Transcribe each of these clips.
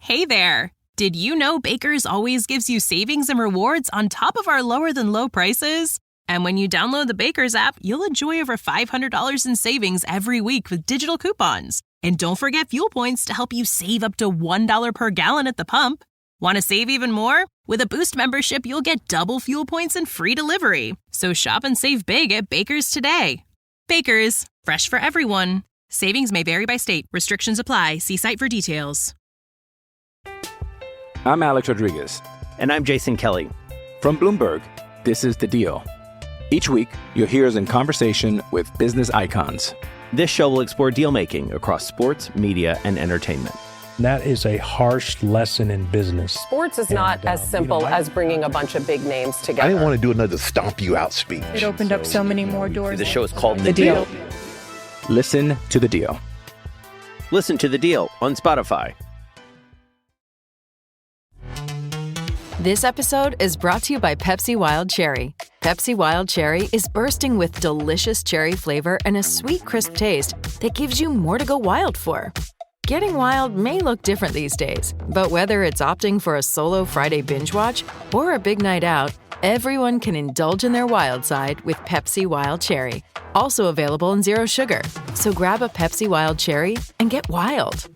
Hey there! Did you know Baker's always gives you savings and rewards on top of our lower-than-low prices? And when you download the Baker's app, you'll enjoy over $500 in savings every week with digital coupons. And don't forget fuel points to help you save up to $1 per gallon at the pump. Want to save even more? With a Boost membership, you'll get double fuel points and free delivery. So shop and save big at Baker's today. Baker's, fresh for everyone. Savings may vary by state. Restrictions apply. See site for details. I'm Alex Rodriguez. And I'm Jason Kelly. From Bloomberg, this is The Deal. Each week, you'll hear us in conversation with business icons. This show will explore deal-making across sports, media, and entertainment. That is a harsh lesson in business. Sports is not as simple as bringing a bunch of big names together. I didn't want to do another stomp you out speech. It opened up so many more doors. The show is called The Deal. Listen to The Deal. Listen to The Deal on Spotify. This episode is brought to you by Pepsi Wild Cherry. Pepsi Wild Cherry is bursting with delicious cherry flavor and a sweet, crisp taste that gives you more to go wild for. Getting wild may look different these days, but whether it's opting for a solo Friday binge watch or a big night out, everyone can indulge in their wild side with Pepsi Wild Cherry. Also available in Zero Sugar. So grab a Pepsi Wild Cherry and get wild.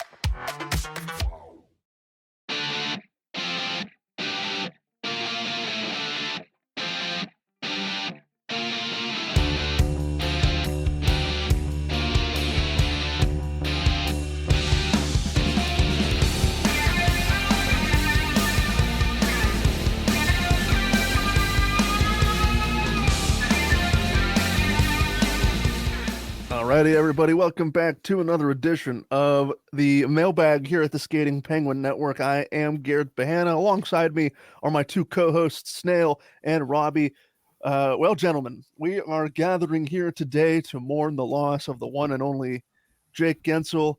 Alrighty, everybody, welcome back to another edition of the Mailbag here at the Skating Penguin Network. I am Garrett Bahana. Alongside me are my two co-hosts, Snail and Robbie. Well, gentlemen, we are gathering here today to mourn the loss of the one and only Jake Guentzel.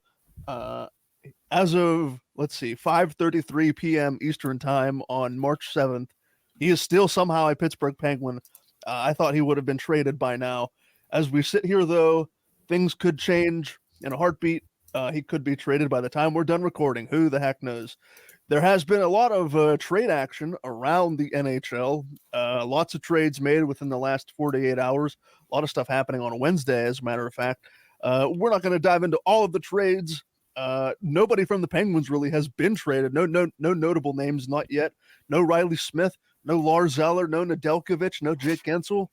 As of, 5:33 p.m. Eastern Time on March 7th, he is still somehow a Pittsburgh Penguin. I thought he would have been traded by now. As we sit here, though, things could change in a heartbeat. He could be traded by the time we're done recording. Who the heck knows? There has been a lot of trade action around the NHL. Lots of trades made within the last 48 hours. A lot of stuff happening on Wednesday, as a matter of fact. We're not going to dive into all of the trades. Nobody from the Penguins really has been traded. No notable names, not yet. No Riley Smith, no Lars Eller, no Nedeljkovic, no Jake Guentzel.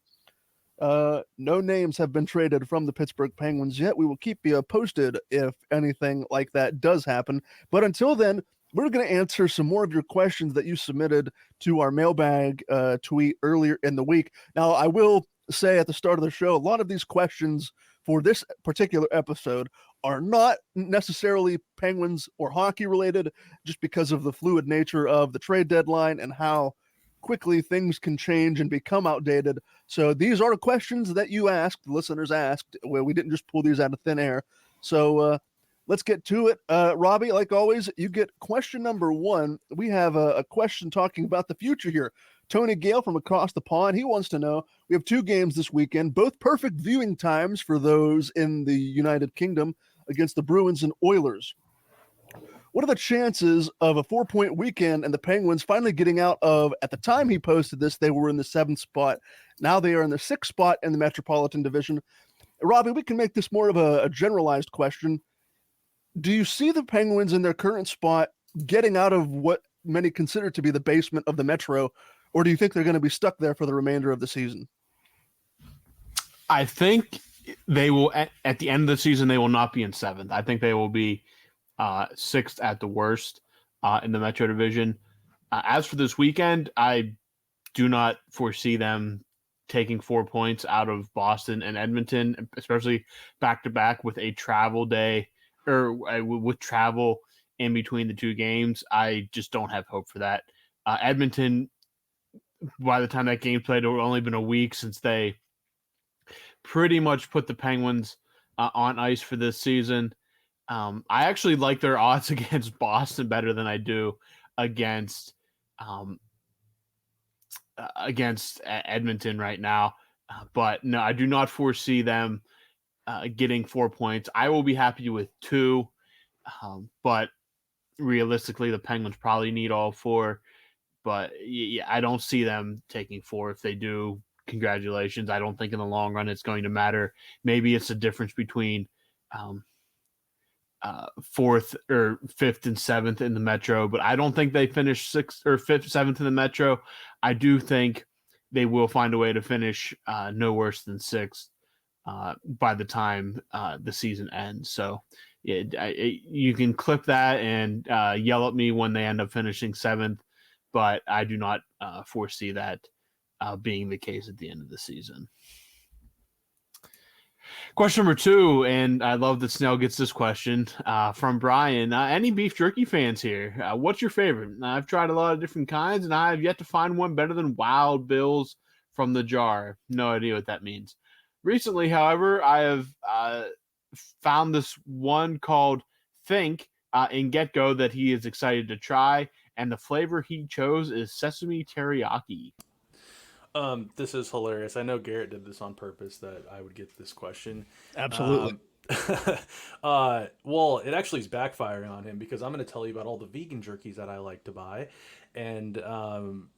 No names have been traded from the Pittsburgh Penguins yet. We will keep you posted if anything like that does happen. But until then, we're going to answer some more of your questions that you submitted to our mailbag tweet earlier in the week. Now, I will say at the start of the show, a lot of these questions for this particular episode are not necessarily Penguins or hockey related, just because of the fluid nature of the trade deadline and how quickly things can change and become outdated. So these are questions that you asked, the listeners asked. We didn't just pull these out of thin air. So let's get to it. Robbie, like always, you get question number one. We have a question talking about the future here. Tony Gale from across the pond, he wants to know, we have two games this weekend, both perfect viewing times for those in the United Kingdom against the Bruins and Oilers. What are the chances of a 4-point weekend and the Penguins finally getting out of, at the time he posted this, they were in the 7th spot. Now they are in the 6th spot in the Metropolitan Division. Robbie, we can make this more of a generalized question. Do you see the Penguins in their current spot getting out of what many consider to be the basement of the Metro, or do you think they're going to be stuck there for the remainder of the season? I think they will, at the end of the season, they will not be in 7th. I think they will be 6th at the worst in the Metro Division. As for this weekend, I do not foresee them taking 4 points out of Boston and Edmonton, especially back-to-back with a travel day or with travel in between the two games. I just don't have hope for that. Edmonton, by the time that game played, it would only been a week since they pretty much put the Penguins on ice for this season. I actually like their odds against Boston better than I do against Edmonton right now. But no, I do not foresee them getting 4 points. I will be happy with 2, but realistically, the Penguins probably need all 4, but yeah, I don't see them taking 4. If they do, congratulations. I don't think in the long run it's going to matter. Maybe it's the difference between 4th or 5th and 7th in the Metro, but I don't think they finish 6th or 5th, 7th in the Metro. I do think they will find a way to finish no worse than 6th by the time the season ends. So you can clip that and yell at me when they end up finishing 7th, but I do not foresee that being the case at the end of the season. Question number 2, and I love that Snail gets this question from Brian. Any beef jerky fans here? What's your favorite? I've tried a lot of different kinds, and I have yet to find one better than Wild Bill's from the jar. No idea what that means. Recently, however, I have found this one called Think in Get-Go that he is excited to try, and the flavor he chose is sesame teriyaki. This is hilarious. I know Garrett did this on purpose that I would get this question. Absolutely. Well, it actually is backfiring on him because I'm going to tell you about all the vegan jerkies that I like to buy, and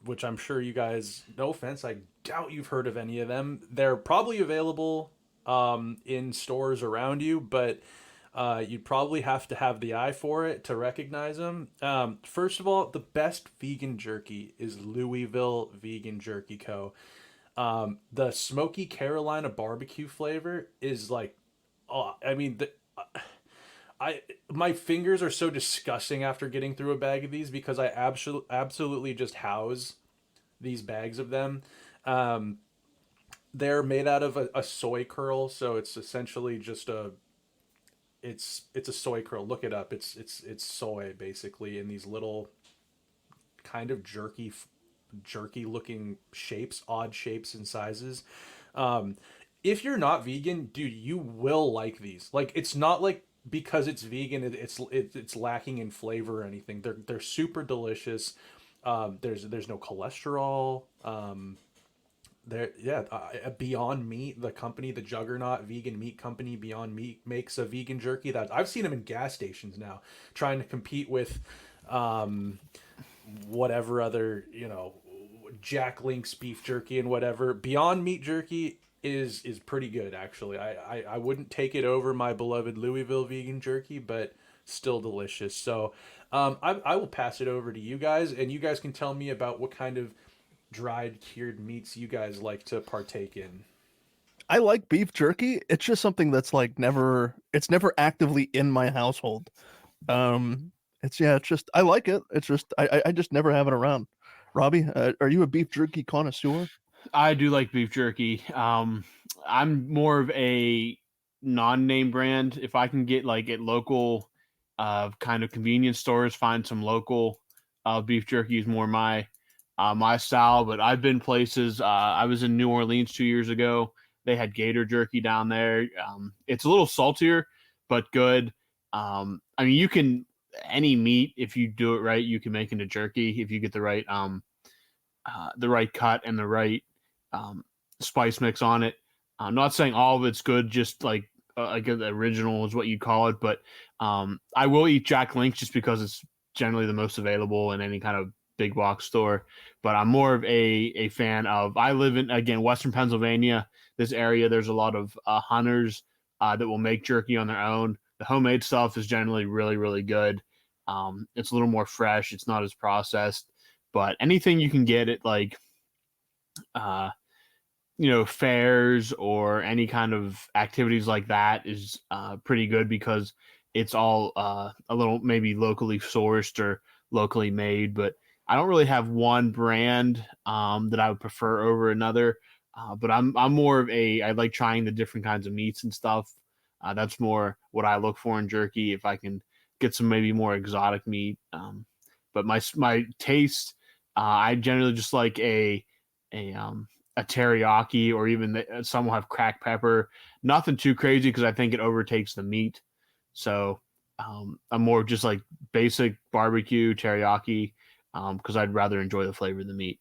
which I'm sure you guys, no offense, I doubt you've heard of any of them. They're probably available in stores around you, but you'd probably have to have the eye for it to recognize them. First of all, the best vegan jerky is Louisville Vegan Jerky Co. The Smoky Carolina barbecue flavor is like, oh, I mean, my fingers are so disgusting after getting through a bag of these because I absolutely just house these bags of them. They're made out of a soy curl, so it's essentially just it's a soy curl. Look it up. It's soy basically in these little kind of jerky looking shapes, odd shapes and sizes. If you're not vegan, dude, you will like these. Like, it's not like because it's vegan it's lacking in flavor or anything. They're super delicious. There's no cholesterol. Beyond Meat, the company, the juggernaut vegan meat company Beyond Meat, makes a vegan jerky that I've seen them in gas stations now, trying to compete with whatever other, Jack Link's beef jerky and whatever. Beyond Meat jerky is pretty good, actually. I wouldn't take it over my beloved Louisville vegan jerky, but still delicious. So I will pass it over to you guys, and you guys can tell me about what kind of dried cured meats you guys like to partake in. I like beef jerky. It's just something that's like never actively in my household. It's just I like it. It's just I just never have it around. Robbie, are you a beef jerky connoisseur? I do like beef jerky. I'm more of a non-name brand. If I can get like at local kind of convenience stores, find some local beef jerky is more my style. But I've been places. I was in New Orleans 2 years ago. They had gator jerky down there. It's a little saltier, but good. I mean, you can any meat, if you do it right, you can make into jerky if you get the right cut and the right spice mix on it. I'm not saying all of it's good, just like the original is what you call it, but I will eat Jack Link's just because it's generally the most available in any kind of big box store. But I'm more of a fan of, I live in, again, Western Pennsylvania. This area, there's a lot of hunters that will make jerky on their own. The homemade stuff is generally really, really good. It's a little more fresh. It's not as processed. But anything you can get at like, fairs or any kind of activities like that is pretty good because it's all a little maybe locally sourced or locally made. But I don't really have one brand that I would prefer over another. But I'm more of I like trying the different kinds of meats and stuff. That's more what I look for in jerky. If I can get some maybe more exotic meat. But my taste, I generally just like a teriyaki, or even some will have cracked pepper. Nothing too crazy because I think it overtakes the meat. So I'm more just like basic barbecue teriyaki because I'd rather enjoy the flavor of the meat.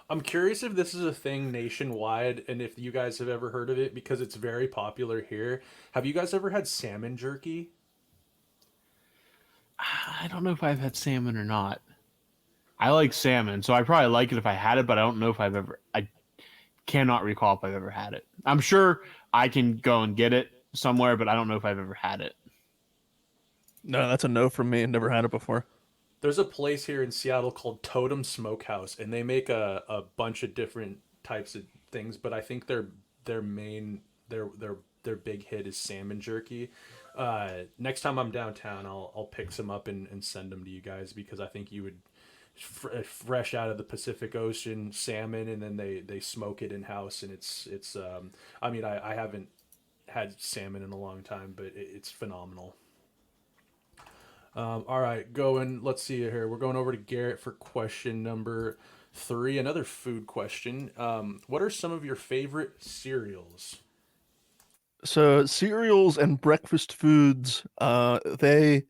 I'm curious if this is a thing nationwide and if you guys have ever heard of it because it's very popular here. Have you guys ever had salmon jerky? I don't know if I've had salmon or not. I like salmon, so I probably like it if I had it, but I don't know if I cannot recall if I've ever had it. I'm sure I can go and get it somewhere, but I don't know if I've ever had it. No, that's a no from me. Never had it before. There's a place here in Seattle called Totem Smokehouse, and they make a bunch of different types of things, but I think their main their big hit is salmon jerky. Next time I'm downtown, I'll pick some up and send them to you guys because I think you would fresh out of the Pacific Ocean salmon, and then they smoke it in house, and it's I mean I haven't had salmon in a long time, but it's phenomenal. All right, let's see here. We're going over to Garrett for question number 3, another food question. What are some of your favorite cereals? So cereals and breakfast foods, they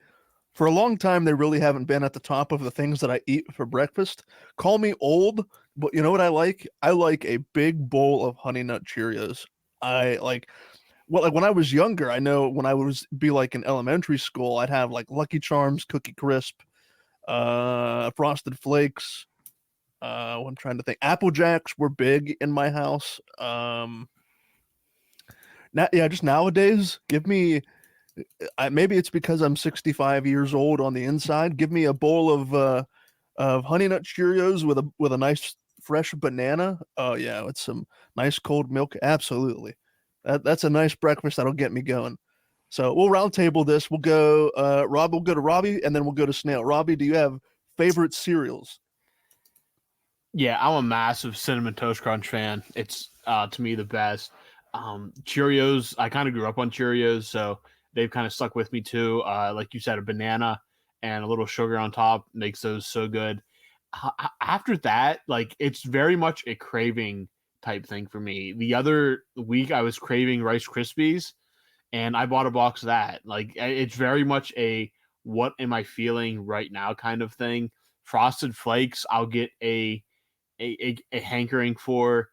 for a long time they really haven't been at the top of the things that I eat for breakfast. Call me old, but you know what I like? I like a big bowl of Honey Nut Cheerios. I like like when I was younger, I know when I was be like in elementary school, I'd have like Lucky Charms, Cookie Crisp, Frosted Flakes. I'm trying to think. Apple Jacks were big in my house. Now, yeah, just nowadays, give me. Maybe it's because I'm 65 years old on the inside. Give me a bowl of Honey Nut Cheerios with a nice fresh banana. Oh yeah, with some nice cold milk. Absolutely, that's a nice breakfast that'll get me going. So we'll round table this. We'll go. Rob, we'll go to Robbie, and then we'll go to Snail. Robbie, do you have favorite cereals? Yeah, I'm a massive Cinnamon Toast Crunch fan. It's to me the best. Cheerios, I kind of grew up on Cheerios, so they've kind of stuck with me too. Like you said, a banana and a little sugar on top makes those so good. After that, like it's very much a craving type thing for me. The other week I was craving Rice Krispies and I bought a box of that. Like it's very much a what am I feeling right now kind of thing. Frosted Flakes, I'll get a hankering for.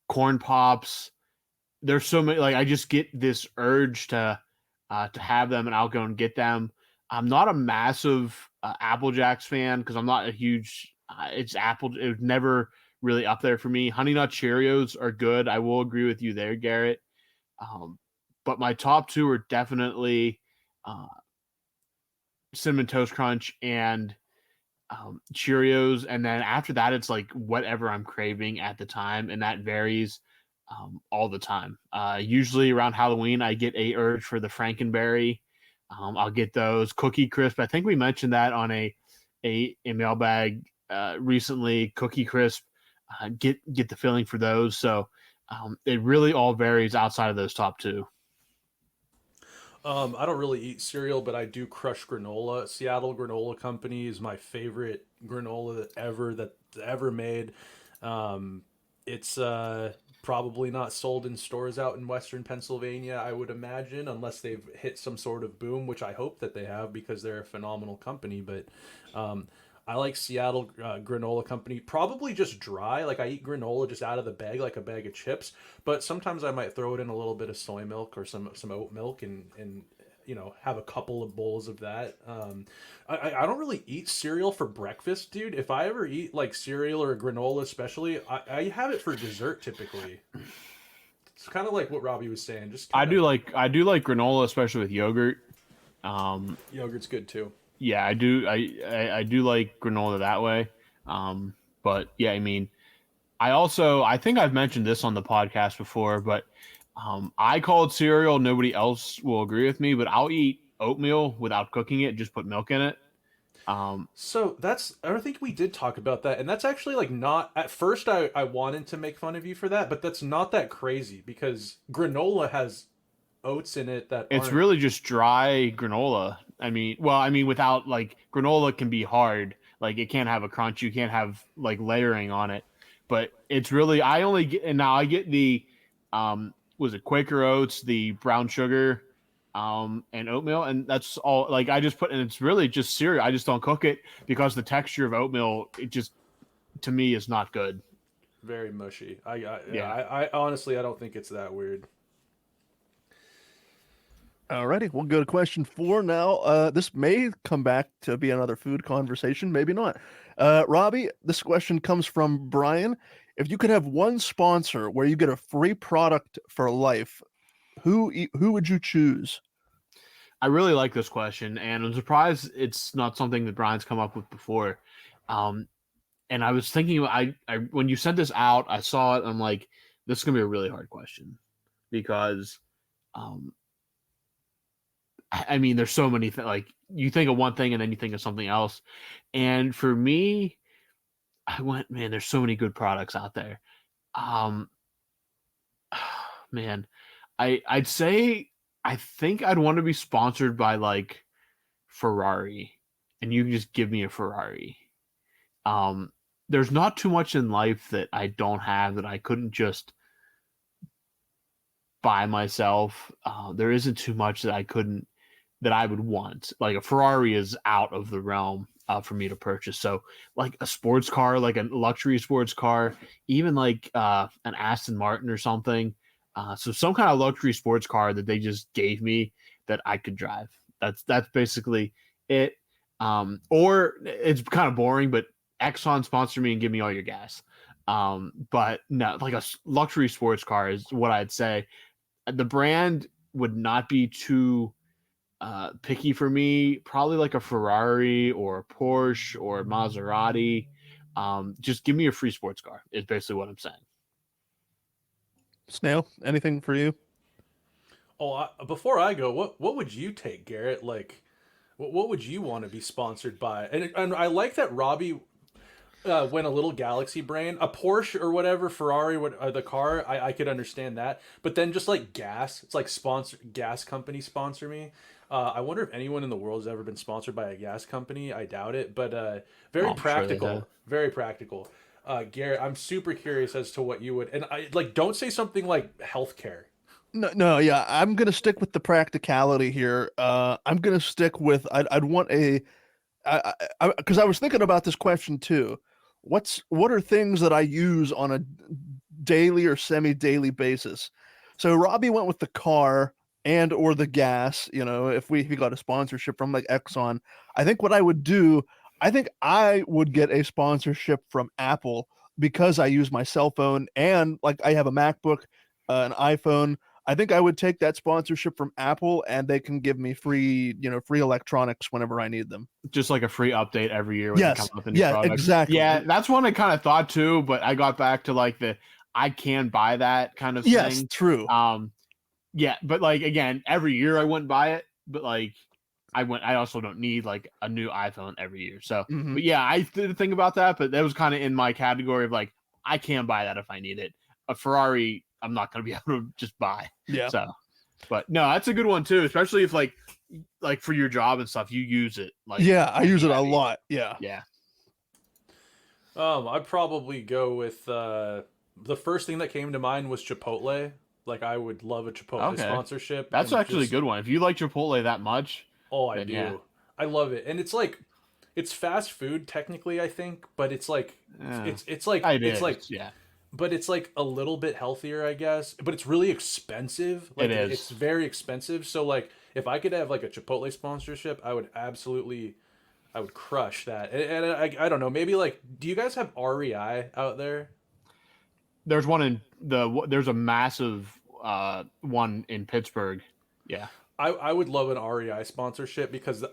Corn Pops. There's so many. Like I just get this urge to have them, and I'll go and get them. I'm not a massive Apple Jacks fan because I'm not a huge. It's Apple. It was never really up there for me. Honey Nut Cheerios are good. I will agree with you there, Garrett. But my top two are definitely Cinnamon Toast Crunch and Cheerios, and then after that it's like whatever I'm craving at the time, and that varies all the time. Usually around Halloween I get a urge for the Frankenberry. I'll get those. Cookie Crisp, I think we mentioned that on a mailbag recently. Cookie Crisp, get the feeling for those. So it really all varies outside of those top two. I don't really eat cereal, but I do crush granola. Seattle Granola Company is my favorite granola that ever made. It's probably not sold in stores out in Western Pennsylvania, I would imagine, unless they've hit some sort of boom, which I hope that they have because they're a phenomenal company. But I like Seattle Granola Company, probably just dry. Like I eat granola just out of the bag, like a bag of chips. But sometimes I might throw it in a little bit of soy milk or some oat milk and have a couple of bowls of that. I don't really eat cereal for breakfast, dude. If I ever eat like cereal or granola, especially, I have it for dessert typically. It's kind of like what Robbie was saying. I do like granola, especially with yogurt. Yogurt's good too. Yeah, I do. I do like granola that way. But yeah, I mean, I think I've mentioned this on the podcast before, but I call it cereal. Nobody else will agree with me, but I'll eat oatmeal without cooking it. Just put milk in it. So I think we did talk about that, and that's actually like not at first. I wanted to make fun of you for that, but that's not that crazy because granola has oats in it that it's really just dry granola. I mean, without like granola can be hard. Like it can't have a crunch. You can't have like layering on it. But it's really I get the was it Quaker Oats, the brown sugar, and oatmeal, and that's all. Like I just put, and it's really just cereal. I just don't cook it because the texture of oatmeal, it just to me is not good. Very mushy. I honestly I don't think it's that weird. Alrighty, we'll go to question 4 now. This may come back to be another food conversation, maybe not. Robbie, this question comes from Brian. If you could have one sponsor where you get a free product for life, who would you choose? I really like this question, and I'm surprised it's not something that Brian's come up with before. And I was thinking, I when you sent this out, I saw it. I'm like, this is gonna be a really hard question because, I mean, there's so many things. Like you think of one thing and then you think of something else. And for me, I went, man, there's so many good products out there. Man, I'd say I think I'd want to be sponsored by like Ferrari, and you can just give me a Ferrari. There's not too much in life that I don't have that I couldn't just buy myself. There isn't too much that I would want. Like a Ferrari is out of the realm for me to purchase. So like a sports car, like a luxury sports car, even like an Aston Martin or something. So some kind of luxury sports car that they just gave me that I could drive. That's basically it. Or it's kind of boring, but Exxon sponsor me and give me all your gas. But no, like a luxury sports car is what I'd say. The brand would not be too picky for me. Probably like a Ferrari or a Porsche or a Maserati. Just give me a free sports car is basically what I'm saying. Snail, anything for you? Before I go, what would you take, Garrett? Like, what would you want to be sponsored by? And I like that Robbie went a little galaxy brain. A Porsche or whatever, Ferrari, the car, I could understand that. But then just like gas, it's like gas company sponsor me. I wonder if anyone in the world has ever been sponsored by a gas company. I doubt it, but very practical. Sure, very practical. Garrett, I'm super curious as to what you would, and I like don't say something like healthcare. No, yeah, I'm gonna stick with the practicality here. I'm gonna stick with I'd want because I was thinking about this question too. What are things that I use on a daily or semi-daily basis? So Robbie went with the car and or the gas. You know, if we got a sponsorship from like Exxon, I think what I would do. I think I would get a sponsorship from Apple because I use my cell phone and like I have a MacBook, an iPhone. I think I would take that sponsorship from Apple and they can give me free electronics whenever I need them. Just like a free update every year when they come up with a new product. Exactly. Yeah, that's one I kind of thought too, but I got back to like I can buy that kind of thing. Yes, true. Yeah, but like again, every year I wouldn't buy it, but like I also don't need like a new iPhone every year. So, but yeah, I did think about that, but that was kind of in my category of like, I can buy that if I need it. A Ferrari, I'm not going to be able to just buy. Yeah. So, but no, that's a good one too, especially if like for your job and stuff, you use it. Like, yeah, I use it a lot. Yeah. Yeah. I'd probably go with the first thing that came to mind was Chipotle. Like I would love a Chipotle sponsorship. That's actually a good one. If you like Chipotle that much. Oh, I do. Yeah. I love it. And it's like it's fast food technically, I think, but it's like it's like but it's like a little bit healthier, I guess. But it's really expensive. Like it's very expensive. So like if I could have like a Chipotle sponsorship, I would crush that. And I don't know, maybe like do you guys have REI out there? There's one there's a massive one in Pittsburgh. Yeah. I would love an REI sponsorship because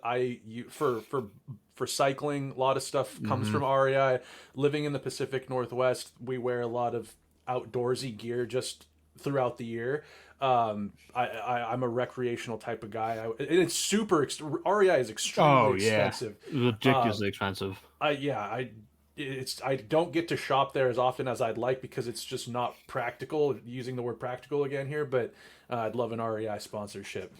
for cycling, a lot of stuff comes from REI. Living in the Pacific Northwest, we wear a lot of outdoorsy gear just throughout the year. I'm a recreational type of guy. It's super. REI is extremely expensive. Ridiculously expensive. I don't get to shop there as often as I'd like because it's just not practical. Using the word practical again here, but I'd love an REI sponsorship.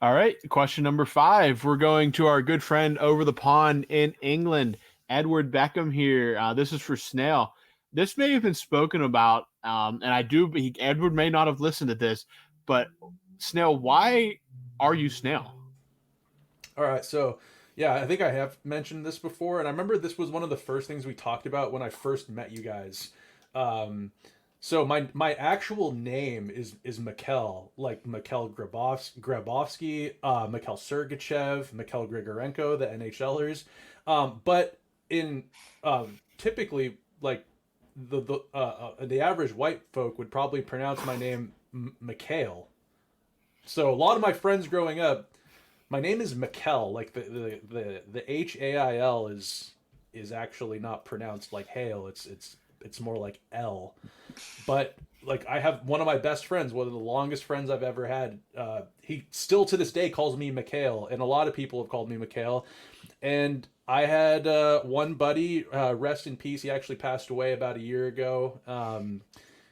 All right, question number 5. We're going to our good friend over the pond in England, Edward Beckham here. This is for Snail. This may have been spoken about, and Edward may not have listened to this, but Snail, why are you Snail? All right, so yeah, I think I have mentioned this before, and I remember this was one of the first things we talked about when I first met you guys. So my actual name is Mikhail, like Mikhail Grabovsky, Mikhail Sergachev, Mikhail Grigorenko, the NHLers. But in typically, like the average white folk would probably pronounce my name Mikhail. So a lot of my friends growing up, my name is Mikhail. Like the Hail is actually not pronounced like hail. It's more like L. But like I have one of my best friends, one of the longest friends I've ever had. He still to this day calls me Mikhail, and a lot of people have called me Mikhail. And I had one buddy, rest in peace. He actually passed away about a year ago.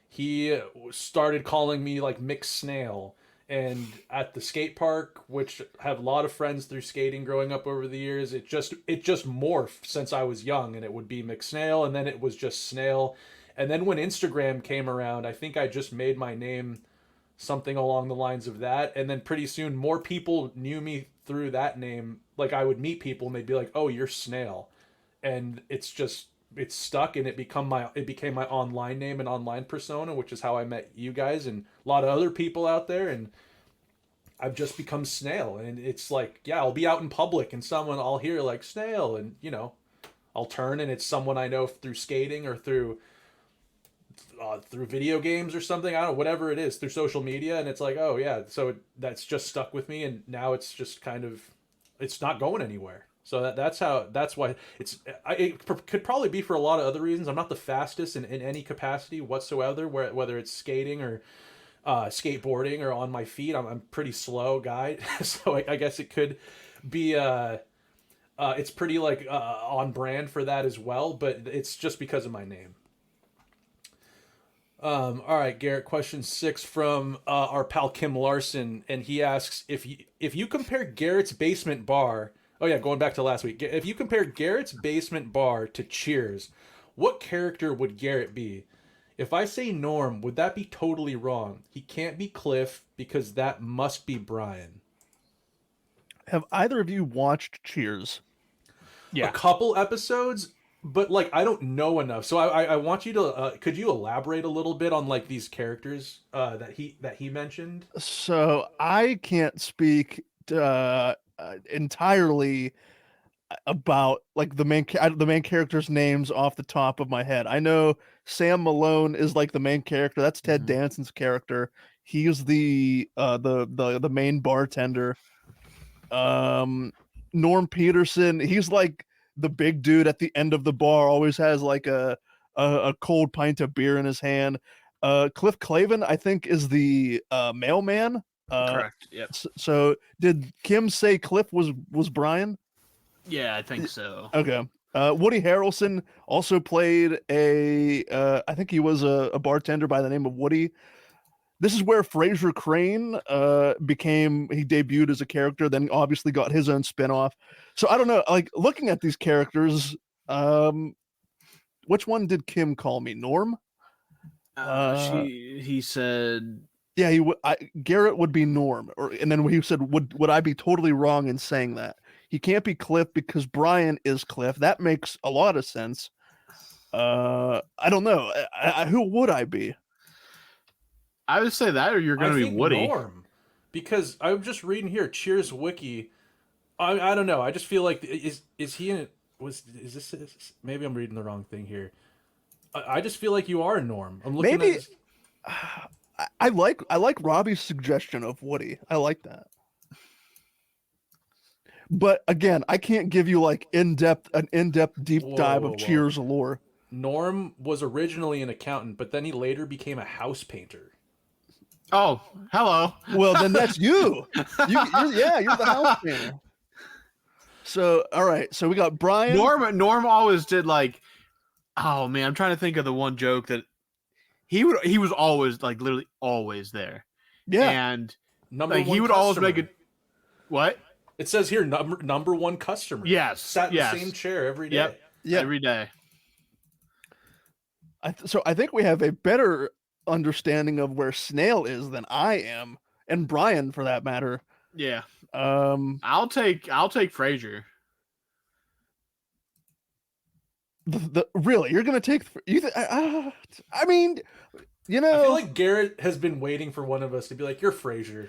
He started calling me like Mick Snail. And at the skate park, which I have a lot of friends through skating growing up over the years, it just morphed since I was young, and it would be McSnail, and then it was just Snail. And then when Instagram came around, I think I just made my name something along the lines of that. And then pretty soon more people knew me through that name. Like I would meet people and they'd be like, "Oh, you're Snail." And it's stuck, and it became my online name and online persona, which is how I met you guys and a lot of other people out there. And I've just become Snail. And it's like, yeah, I'll be out in public and I'll hear like Snail, and I'll turn and it's someone I know through skating or through video games or something. I don't know, whatever it is, through social media. And it's like, oh yeah, so that's just stuck with me, and now it's just it's not going anywhere. So that's why it could probably be for a lot of other reasons. I'm not the fastest in any capacity whatsoever, whether it's skating or skateboarding or on my feet. I'm a pretty slow guy. So I guess it could be, it's pretty like on brand for that as well, but it's just because of my name. All right, Garrett, question 6 from our pal Kim Larson. And he asks, if you compare Garrett's basement bar, oh yeah, going back to last week. If you compare Garrett's basement bar to Cheers, what character would Garrett be? If I say Norm, would that be totally wrong? He can't be Cliff because that must be Brian. Have either of you watched Cheers? Yeah. A couple episodes, but like I don't know enough. So I want you to could you elaborate a little bit on like these characters that he mentioned? So I can't speak entirely about like the main characters' names off the top of my head. I know Sam Malone is like the main character. That's Ted Danson's character. He's the main bartender. Norm Peterson, he's like the big dude at the end of the bar, always has like a cold pint of beer in his hand. Cliff Clavin, I think, is the mailman. Correct. Yep. So did Kim say Cliff was Brian? Yeah, I think so. Okay. Woody Harrelson also played I think he was a bartender by the name of Woody. This is where Fraser Crane he debuted as a character, then obviously got his own spinoff. So I don't know, like looking at these characters, which one did Kim call me? Norm? He said, yeah, Garrett would be Norm, and then he said, would I be totally wrong in saying that? He can't be Cliff because Brian is Cliff. That makes a lot of sense. I don't know. Who would I be? I would say that, or you're going to be Woody. Norm, because I'm just reading here Cheers Wiki. I don't know. I just feel like is he in it? Is this maybe I'm reading the wrong thing here. I just feel like you are Norm. I'm looking maybe. at this. I like Robbie's suggestion of Woody. I like that. But again, I can't give you like an in-depth deep dive of Cheers lore. Norm was originally an accountant, but then he later became a house painter. Oh, hello. Well, then that's you. You're the house painter. So, all right. So we got Brian. Norm always did like, oh man, I'm trying to think of the one joke that he was always like literally always there. Yeah. And he would always make it. What? It says here number one customer. Yes. Sat in the same chair every day. Yep. Yeah. Every day. So I think we have a better understanding of where Snail is than I am, and Brian for that matter. Yeah. I'll take Fraser. Really, you're gonna take you? I mean, You know, I feel like Garrett has been waiting for one of us to be like, "You're Frasier."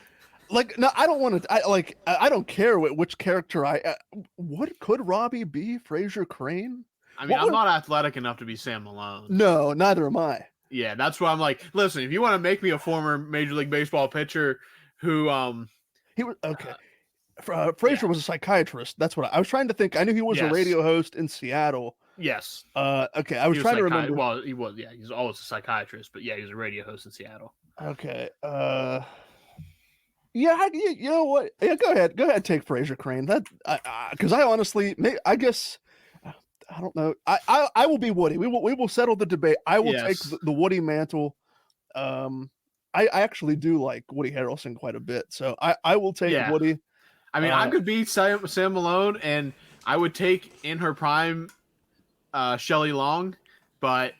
Like, no, I don't want to. I don't care which character what could Robbie be? Fraser Crane? I mean, I'm not athletic enough to be Sam Malone. No, neither am I. Yeah, that's why I'm like, listen, if you want to make me a former Major League Baseball pitcher who he was okay. Fraser was a psychiatrist. That's what I was trying to think. I knew he was a radio host in Seattle. Yes. Okay, I was trying to remember. Well, he was. Yeah, he's always a psychiatrist, but yeah, he was a radio host in Seattle. Okay. Yeah, you know what? Yeah, go ahead, take Fraser Crane. That because I honestly, I guess. I don't know. I will be Woody. We will settle the debate. I will take the Woody mantle. I actually do like Woody Harrelson quite a bit, so I will take Woody. I mean, I could beat Sam Malone, and I would take in her prime Shelley Long, but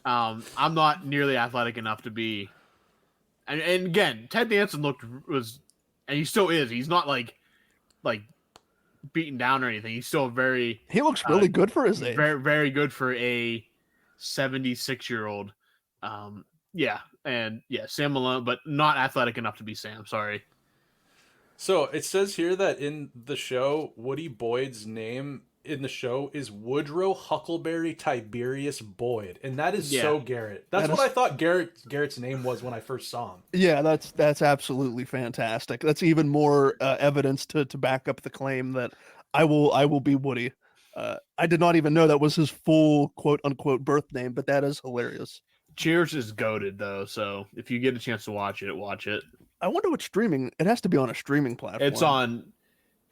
I'm not nearly athletic enough to be. And again, Ted Danson and he still is. He's not like beaten down or anything. He's still he looks really good for his age. Very, very good for a 76-year-old. Sam Malone, but not athletic enough to be Sam. Sorry. So it says here that in the show, Woody Boyd's name in the show is Woodrow Huckleberry Tiberius Boyd, and that is so Garrett. That's what I thought Garrett's name was when I first saw him. Yeah, that's absolutely fantastic. That's even more evidence to back up the claim that I will be Woody. I did not even know that was his full quote unquote birth name, but that is hilarious. Cheers is goated though, so if you get a chance to watch it, watch it. I wonder what streaming. It has to be on a streaming platform. It's on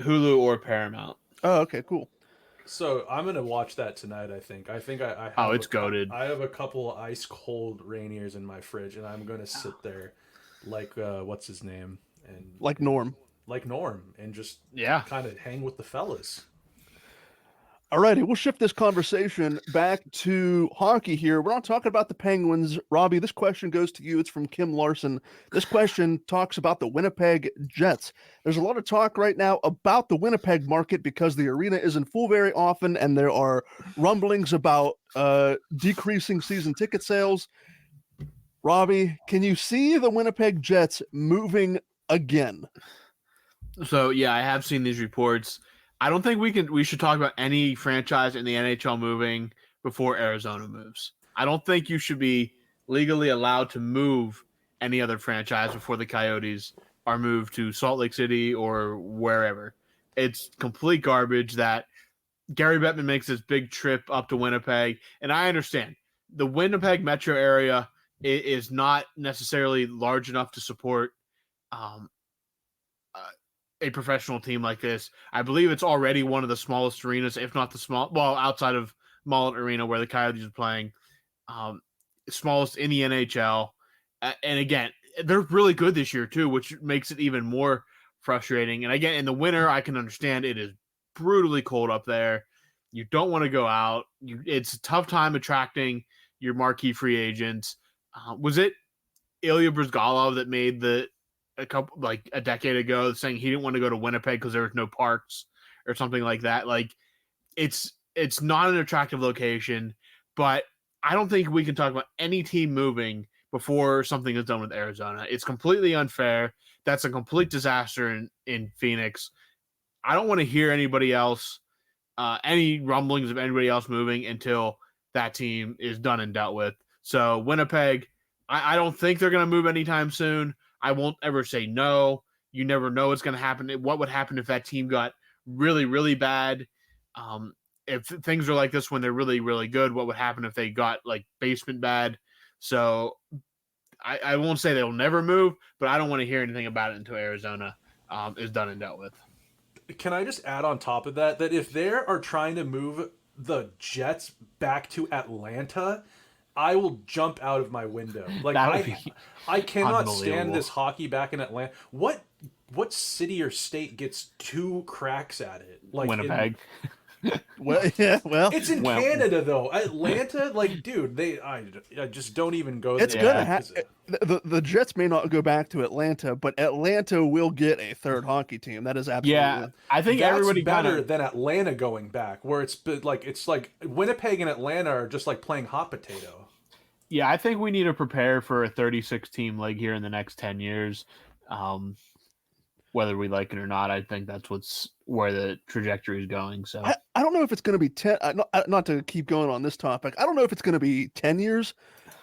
Hulu or Paramount. Oh, okay, cool. So I'm gonna watch that tonight. I think I have it's goated. I have a couple ice cold Rainiers in my fridge, and I'm gonna sit there like what's his name and like Norm, and just kind of hang with the fellas. Alrighty, we'll shift this conversation back to hockey here. We're not talking about the Penguins. Robbie, this question goes to you. It's from Kim Larson. This question talks about the Winnipeg Jets. There's a lot of talk right now about the Winnipeg market because the arena isn't full very often, and there are rumblings about decreasing season ticket sales. Robbie, can you see the Winnipeg Jets moving again? So, yeah, I have seen these reports. I don't think we should talk about any franchise in the NHL moving before Arizona moves. I don't think you should be legally allowed to move any other franchise before the Coyotes are moved to Salt Lake City or wherever. It's complete garbage that Gary Bettman makes this big trip up to Winnipeg. And I understand the Winnipeg metro area is not necessarily large enough to support a professional team like this. I believe it's already one of the smallest arenas, if not outside of Mullet Arena where the Coyotes are playing, smallest in the NHL. And again, they're really good this year too, which makes it even more frustrating. And again, in the winter, I can understand it is brutally cold up there. You don't want to go out. It's a tough time attracting your marquee free agents. Was it Ilya Bryzgalov that made a decade ago saying he didn't want to go to Winnipeg because there was no parks or something like that? Like it's not an attractive location, but I don't think we can talk about any team moving before something is done with Arizona. It's completely unfair. That's a complete disaster in Phoenix. I don't want to hear anybody else, any rumblings of anybody else moving until that team is done and dealt with. So Winnipeg, I don't think they're going to move anytime soon. I won't ever say no. You never know what's going to happen. What would happen if that team got really, really bad? If things are like this when they're really, really good, what would happen if they got like basement bad? So I won't say they'll never move, but I don't want to hear anything about it until Arizona is done and dealt with. Can I just add on top of that if they are trying to move the Jets back to Atlanta, I will jump out of my window. Like I cannot stand this hockey back in Atlanta. What city or state gets 2 cracks at it? Like Winnipeg. It's in Canada though. Atlanta, like, dude, I just don't even go there. It's gonna happen. The Jets may not go back to Atlanta, but Atlanta will get a third hockey team. That is absolutely. Yeah, I think that's everybody better than Atlanta going back, where it's like Winnipeg and Atlanta are just like playing hot potato. Yeah, I think we need to prepare for a 36 team league here in the next 10 years. Whether we like it or not, I think that's where the trajectory is going. So I don't know if it's going to be 10, not to keep going on this topic. I don't know if it's going to be 10 years,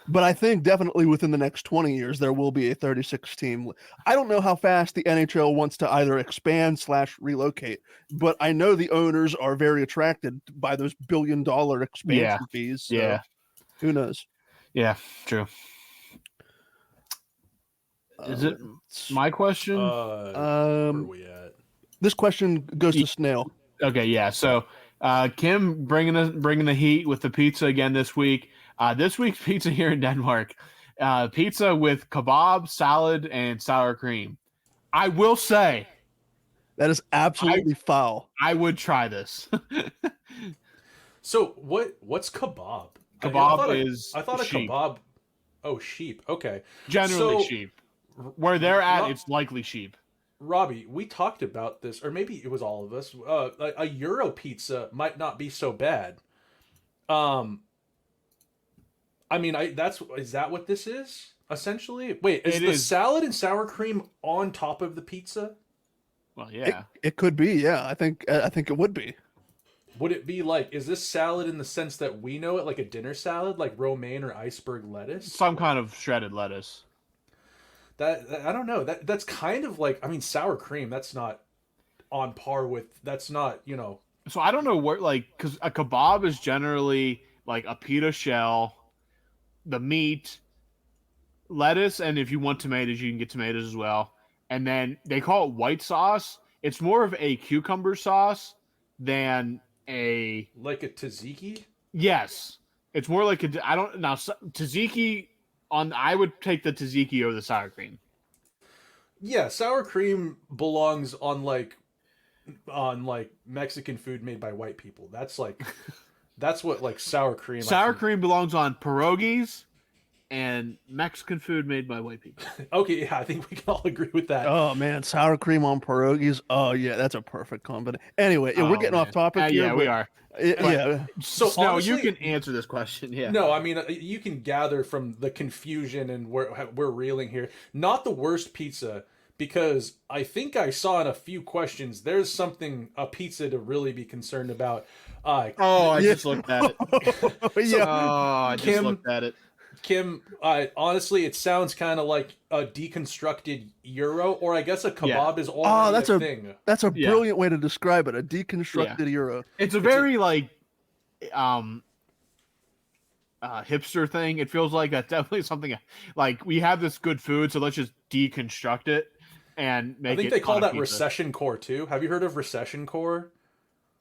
but I think definitely within the next 20 years, there will be a 36 team. I don't know how fast the NHL wants to either expand / relocate, but I know the owners are very attracted by those $1 billion expansion fees. So who knows? Yeah, true. Is it my question? Where are we at? This question goes to Snail. Okay, yeah. So Kim bringing the heat with the pizza again this week. This week's pizza here in Denmark, pizza with kebab, salad, and sour cream. I will say that is absolutely foul. I would try this. So what's kebab? Kebab I thought a sheep. kebab. Oh, sheep. Okay. Generally sheep. Where they're at, it's likely sheep. Robbie, we talked about this, or maybe it was all of us. A Euro pizza might not be so bad. I mean, is that what this is essentially? Wait, is the salad and sour cream on top of the pizza? Well, yeah, it could be. Yeah, I think it would be. Would it be like, is this salad in the sense that we know it, like a dinner salad, like romaine or iceberg lettuce? Some kind of shredded lettuce. That I don't know. That's kind of like, I mean, sour cream. That's not on par with. That's not, you know. So I don't know where, like, because a kebab is generally like a pita shell, the meat, lettuce, and if you want tomatoes, you can get tomatoes as well. And then they call it white sauce. It's more of a cucumber sauce than like a tzatziki. Yes, it's more like tzatziki. I would take the tzatziki over the sour cream. Yeah, sour cream belongs on like Mexican food made by white people. That's like that's what like sour cream. Sour cream belongs on pierogies and Mexican food made by white people. Okay, yeah, I think we can all agree with that. Oh man, sour cream on pierogies. Oh yeah, that's a perfect combination. Anyway, we're getting off topic here. Yeah, we are. Yeah. So honestly, you can answer this question. Yeah. No, I mean, you can gather from the confusion and we're reeling here. Not the worst pizza, because I think I saw in a few questions there's a pizza to really be concerned about. I just looked at it. I just looked at it. Kim, honestly, it sounds kind of like a deconstructed Euro, or I guess a kebab is already a thing. That's a brilliant way to describe it, a deconstructed Euro. It's a very hipster thing. It feels like that's definitely something like we have this good food, so let's just deconstruct it and make it. I think they call that recession core too. Have you heard of recession core?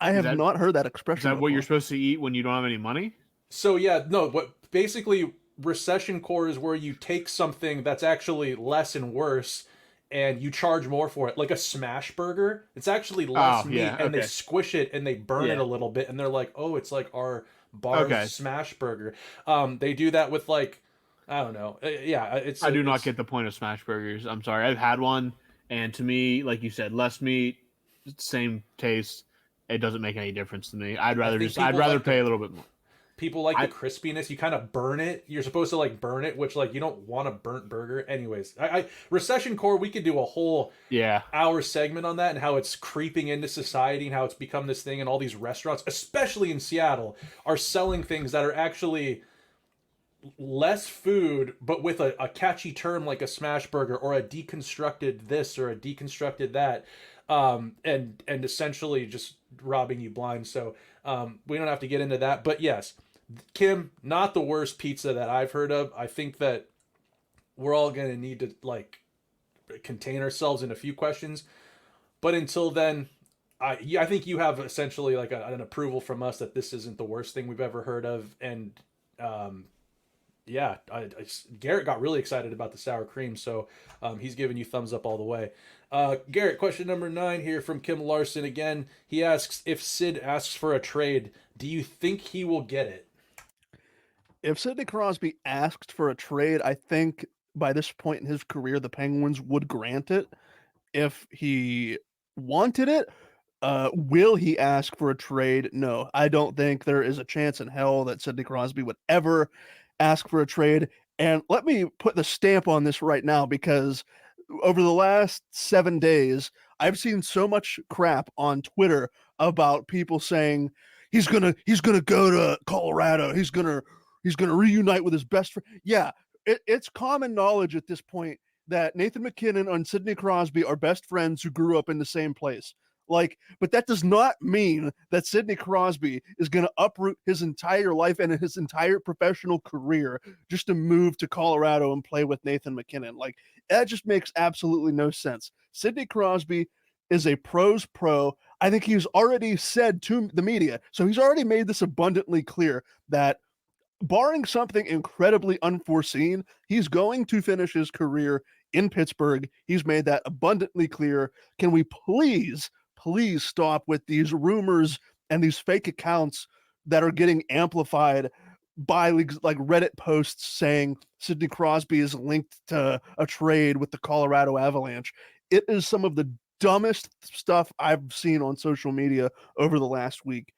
I have not heard that expression. Is that what you're supposed to eat when you don't have any money? So yeah, no, what basically recession core is where you take something that's actually less and worse and you charge more for it, like a smash burger. It's actually less meat, and they squish it and they burn it a little bit, and they're like, oh, it's like our bar smash burger. They do that with like, I don't know. I do not get the point of smash burgers. I'm sorry, I've had one, and to me, like you said, less meat, same taste. It doesn't make any difference to me. I'd rather pay a little bit more. People like the crispiness. You kind of burn it. You're supposed to like burn it, which like you don't want a burnt burger. Anyways, recession core, we could do a whole hour segment on that and how it's creeping into society and how it's become this thing, and all these restaurants, especially in Seattle, are selling things that are actually less food, but with a catchy term like a smash burger or a deconstructed this or a deconstructed that, and essentially just robbing you blind. So we don't have to get into that, but yes, Kim, not the worst pizza that I've heard of. I think that we're all going to need to like contain ourselves in a few questions, but until then, I think you have essentially like an approval from us that this isn't the worst thing we've ever heard of. And Garrett got really excited about the sour cream, so he's giving you thumbs up all the way. Garrett, question number 9 here from Kim Larson again. He asks, if Sid asks for a trade, do you think he will get it? If Sidney Crosby asked for a trade, I think by this point in his career, the Penguins would grant it. If he wanted it, will he ask for a trade? No, I don't think there is a chance in hell that Sidney Crosby would ever ask for a trade. And let me put the stamp on this right now, because over the last 7 days, I've seen so much crap on Twitter about people saying he's gonna go to Colorado. He's gonna reunite with his best friend. Yeah, it's common knowledge at this point that Nathan McKinnon and Sidney Crosby are best friends who grew up in the same place. Like, but that does not mean that Sidney Crosby is going to uproot his entire life and his entire professional career just to move to Colorado and play with Nathan McKinnon. Like, that just makes absolutely no sense. Sidney Crosby is a pro's pro. I think he's already said to the media, so he's already made this abundantly clear that barring something incredibly unforeseen, he's going to finish his career in Pittsburgh. He's made that abundantly clear. Can we please stop with these rumors and these fake accounts that are getting amplified by like Reddit posts saying Sidney Crosby is linked to a trade with the Colorado Avalanche? It is some of the dumbest stuff I've seen on social media over the last week.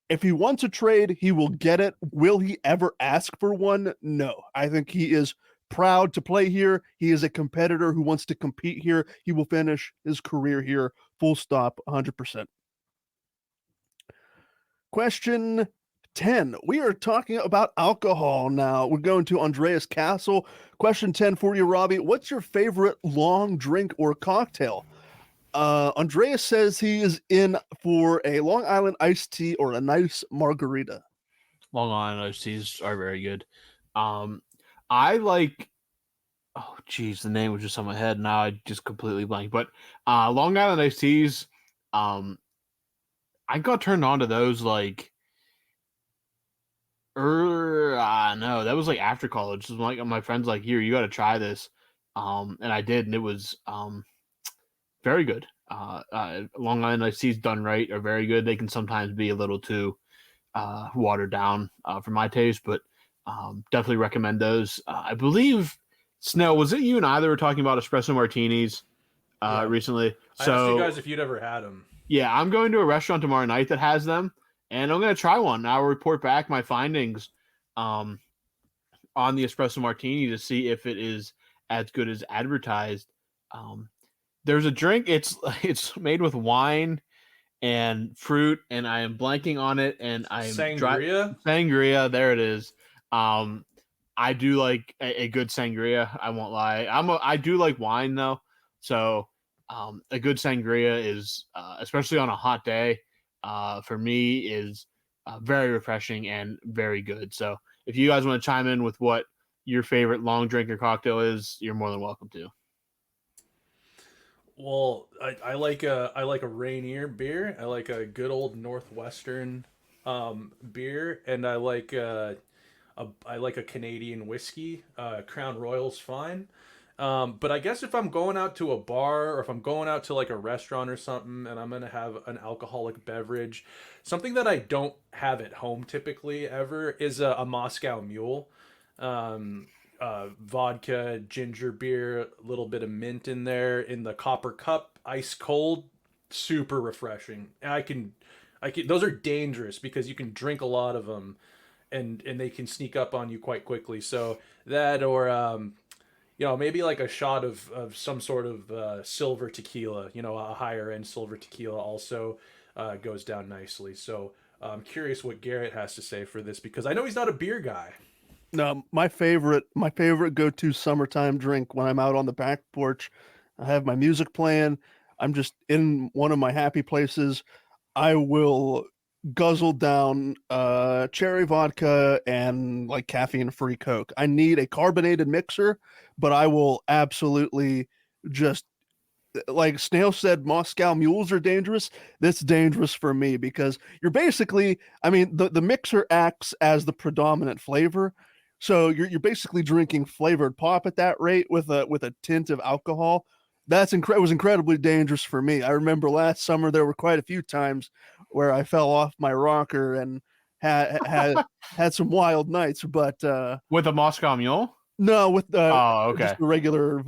If he wants a trade, he will get it. Will he ever ask for one? No. I think he is proud to play here. He is a competitor who wants to compete here. He will finish his career here. Full stop, 100%. Question 10. We are talking about alcohol now. We're going to Andreas Castle. Question 10 for you, Robbie. What's your favorite long drink or cocktail? Andreas says he is in for a Long Island iced tea or a nice margarita. Long Island iced teas are very good. I like, oh geez, the name was just on my head. Now I just completely blank. But Long Island iced teas, I got turned on to those like, no, that was like after college. So like my friend's like, here, you got to try this, and I did, and it was very good. Long Island iced teas done right are very good. They can sometimes be a little too watered down for my taste, but definitely recommend those. I believe, Snail, was it you and I that were talking about espresso martinis recently? So, I asked you guys if you'd ever had them. Yeah, I'm going to a restaurant tomorrow night that has them, and I'm going to try one. I'll report back my findings on the espresso martini to see if it is as good as advertised. There's a drink. It's made with wine and fruit, and I am blanking on it. And I'm sangria. Sangria, there it is. I do like a good sangria. I won't lie. I do like wine though, so a good sangria is, especially on a hot day, for me is very refreshing and very good. So if you guys want to chime in with what your favorite long drink or cocktail is, you're more than welcome to. Well, I like a Rainier beer. I like a good old Northwestern beer, and I like a Canadian whiskey. Crown Royal's fine. But I guess if I'm going out to a bar or if I'm going out to like a restaurant or something and I'm going to have an alcoholic beverage, something that I don't have at home typically ever is a Moscow Mule. Vodka, ginger beer, a little bit of mint in there in the copper cup, ice cold, super refreshing. I can those are dangerous because you can drink a lot of them and they can sneak up on you quite quickly. So that, or maybe like a shot of some sort of silver tequila, a higher end silver tequila also goes down nicely. So I'm curious what Garrett has to say for this, because I know he's not a beer guy. No, my favorite go-to summertime drink when I'm out on the back porch, I have my music playing, I'm just in one of my happy places, I will guzzle down cherry vodka and like caffeine-free Coke. I need a carbonated mixer, but I will absolutely just, like Snail said, Moscow Mules are dangerous. That's dangerous for me because you're basically, the mixer acts as the predominant flavor. So you're basically drinking flavored pop at that rate with a tint of alcohol. It was incredibly dangerous for me. I remember last summer there were quite a few times where I fell off my rocker and had some wild nights. But with a Moscow Mule? No, with Oh, okay. just a regular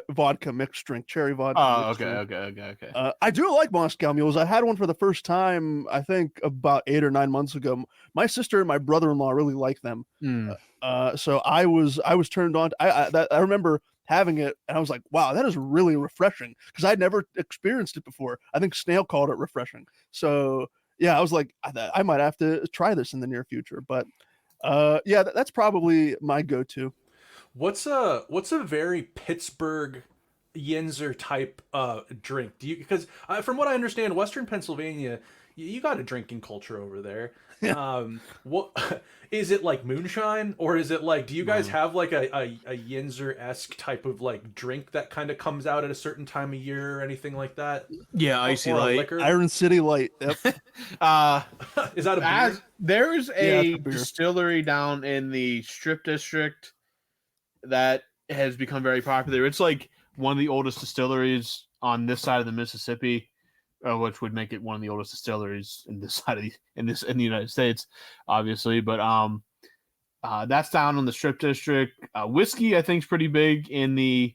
vodka mixed drink, cherry vodka. Oh, mixed okay, drink. okay. I do like Moscow mules. I had one for the first time, I think, about 8 or 9 months ago. My sister and my brother-in-law really like them. Mm. So I was turned on. I remember having it, and I was like, "Wow, that is really refreshing," because I'd never experienced it before. I think Snail called it refreshing. So yeah, I was like, I might have to try this in the near future. But yeah, that's probably my go-to. What's a very Pittsburgh Yinzer type drink? Do you, because from what I understand, Western Pennsylvania, you got a drinking culture over there. Yeah. What is it like moonshine, or is it like, do you guys have like a Yinzer-esque type of like drink that kind of comes out at a certain time of year or anything like that? Yeah, Icy or Light. liquor? Iron City Light. Yep. Is that a beer? There's Yeah, a it's a beer. distillery down in the Strip District that has become very popular. It's like one of the oldest distilleries on this side of the Mississippi, which would make it one of the oldest distilleries in this side of in the United States, obviously. But that's down in the Strip District. Whiskey, I think, is pretty big in the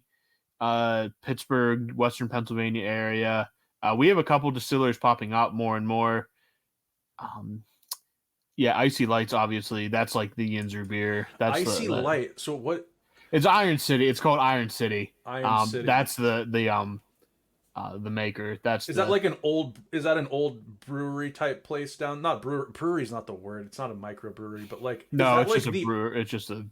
Pittsburgh, Western Pennsylvania area. We have a couple distilleries popping up more and more. Yeah, Icy Light's obviously, that's like the Yinzer beer. That's Icy Light. So what? It's Iron City. It's called Iron City. Iron City. That's the maker. Is that like an old? Is that an old brewery type place down? Not brewery's not the word. It's not a microbrewery, but like no, it's like just a brewer. It's just a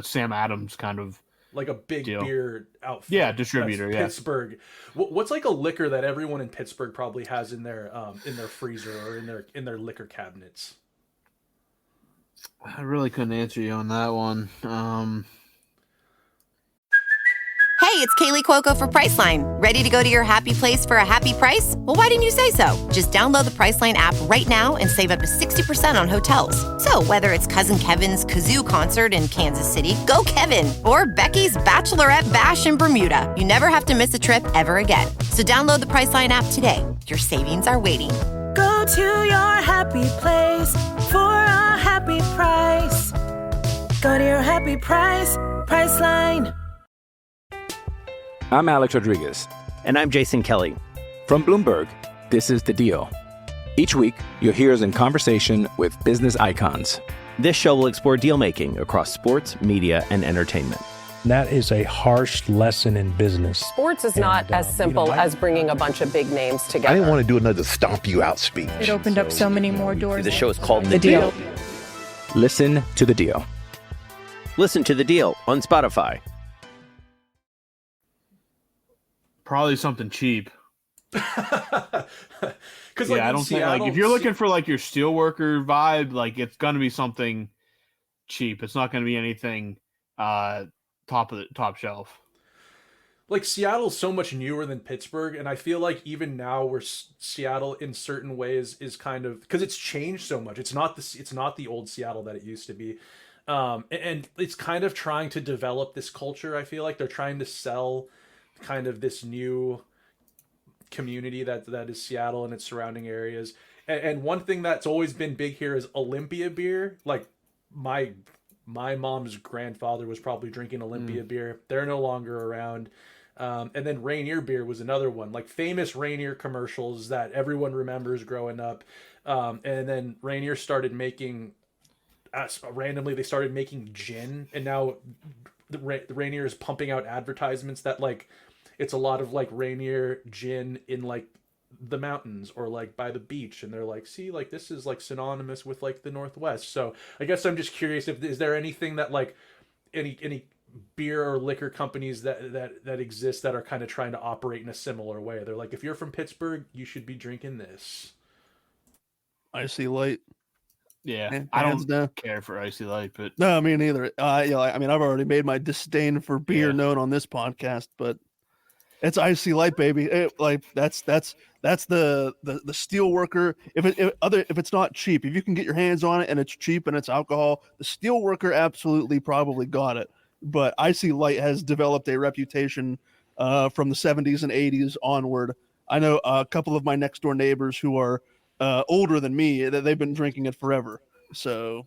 Sam Adams kind of like a big deal. Beer outfit. Yeah, distributor. That's Pittsburgh. What's like a liquor that everyone in Pittsburgh probably has in their freezer or in their liquor cabinets? I really couldn't answer you on that one. Hey, it's Kaylee Cuoco for Priceline. Ready to go to your happy place for a happy price? Well, why didn't you say so? Just download the Priceline app right now and save up to 60% on hotels. So whether it's Cousin Kevin's Kazoo Concert in Kansas City, go Kevin, or Becky's Bachelorette Bash in Bermuda, you never have to miss a trip ever again. So download the Priceline app today. Your savings are waiting. Go to your happy place for a happy price. Go to your happy price, Priceline. I'm Alex Rodriguez. And I'm Jason Kelly. From Bloomberg, this is The Deal. Each week, you'll hear us in conversation with business icons. This show will explore deal-making across sports, media, and entertainment. That is a harsh lesson in business. Sports is not as simple as bringing a bunch of big names together. I didn't want to do another stomp you out speech. It opened up so many more doors. The show is called The Deal. Listen to The Deal. Listen to The Deal on Spotify. Probably something cheap. Because I don't think like if you're looking for like your steelworker vibe, like it's gonna be something cheap. It's not gonna be anything top shelf. Like Seattle's so much newer than Pittsburgh, and I feel like even now where Seattle in certain ways is kind of, because it's changed so much. It's not the old Seattle that it used to be. And it's kind of trying to develop this culture. I feel like they're trying to sell kind of this new community that is Seattle and its surrounding areas. And one thing that's always been big here is Olympia beer. Like my mom's grandfather was probably drinking Olympia beer. They're no longer around. And then Rainier beer was another one, like famous Rainier commercials that everyone remembers growing up. And then Rainier started making, randomly they started making gin, and now the Rainier is pumping out advertisements that like it's a lot of like Rainier gin in like the mountains or like by the beach, and they're like, see, like this is like synonymous with like the Northwest. So I guess I'm just curious, if is there anything that like any beer or liquor companies that exist that are kind of trying to operate in a similar way? They're like, if you're from Pittsburgh, you should be drinking this. Icy Light. Yeah, I don't care for Icy Light, but no, me neither. Yeah, I mean, I've already made my disdain for beer known on this podcast, but it's Icy Light, baby. That's the steel worker. If it's not cheap, if you can get your hands on it and it's cheap and it's alcohol, the steel worker absolutely probably got it. But Icy Light has developed a reputation from the 70s and 80s onward. I know a couple of my next door neighbors who are older than me, that they've been drinking it forever. So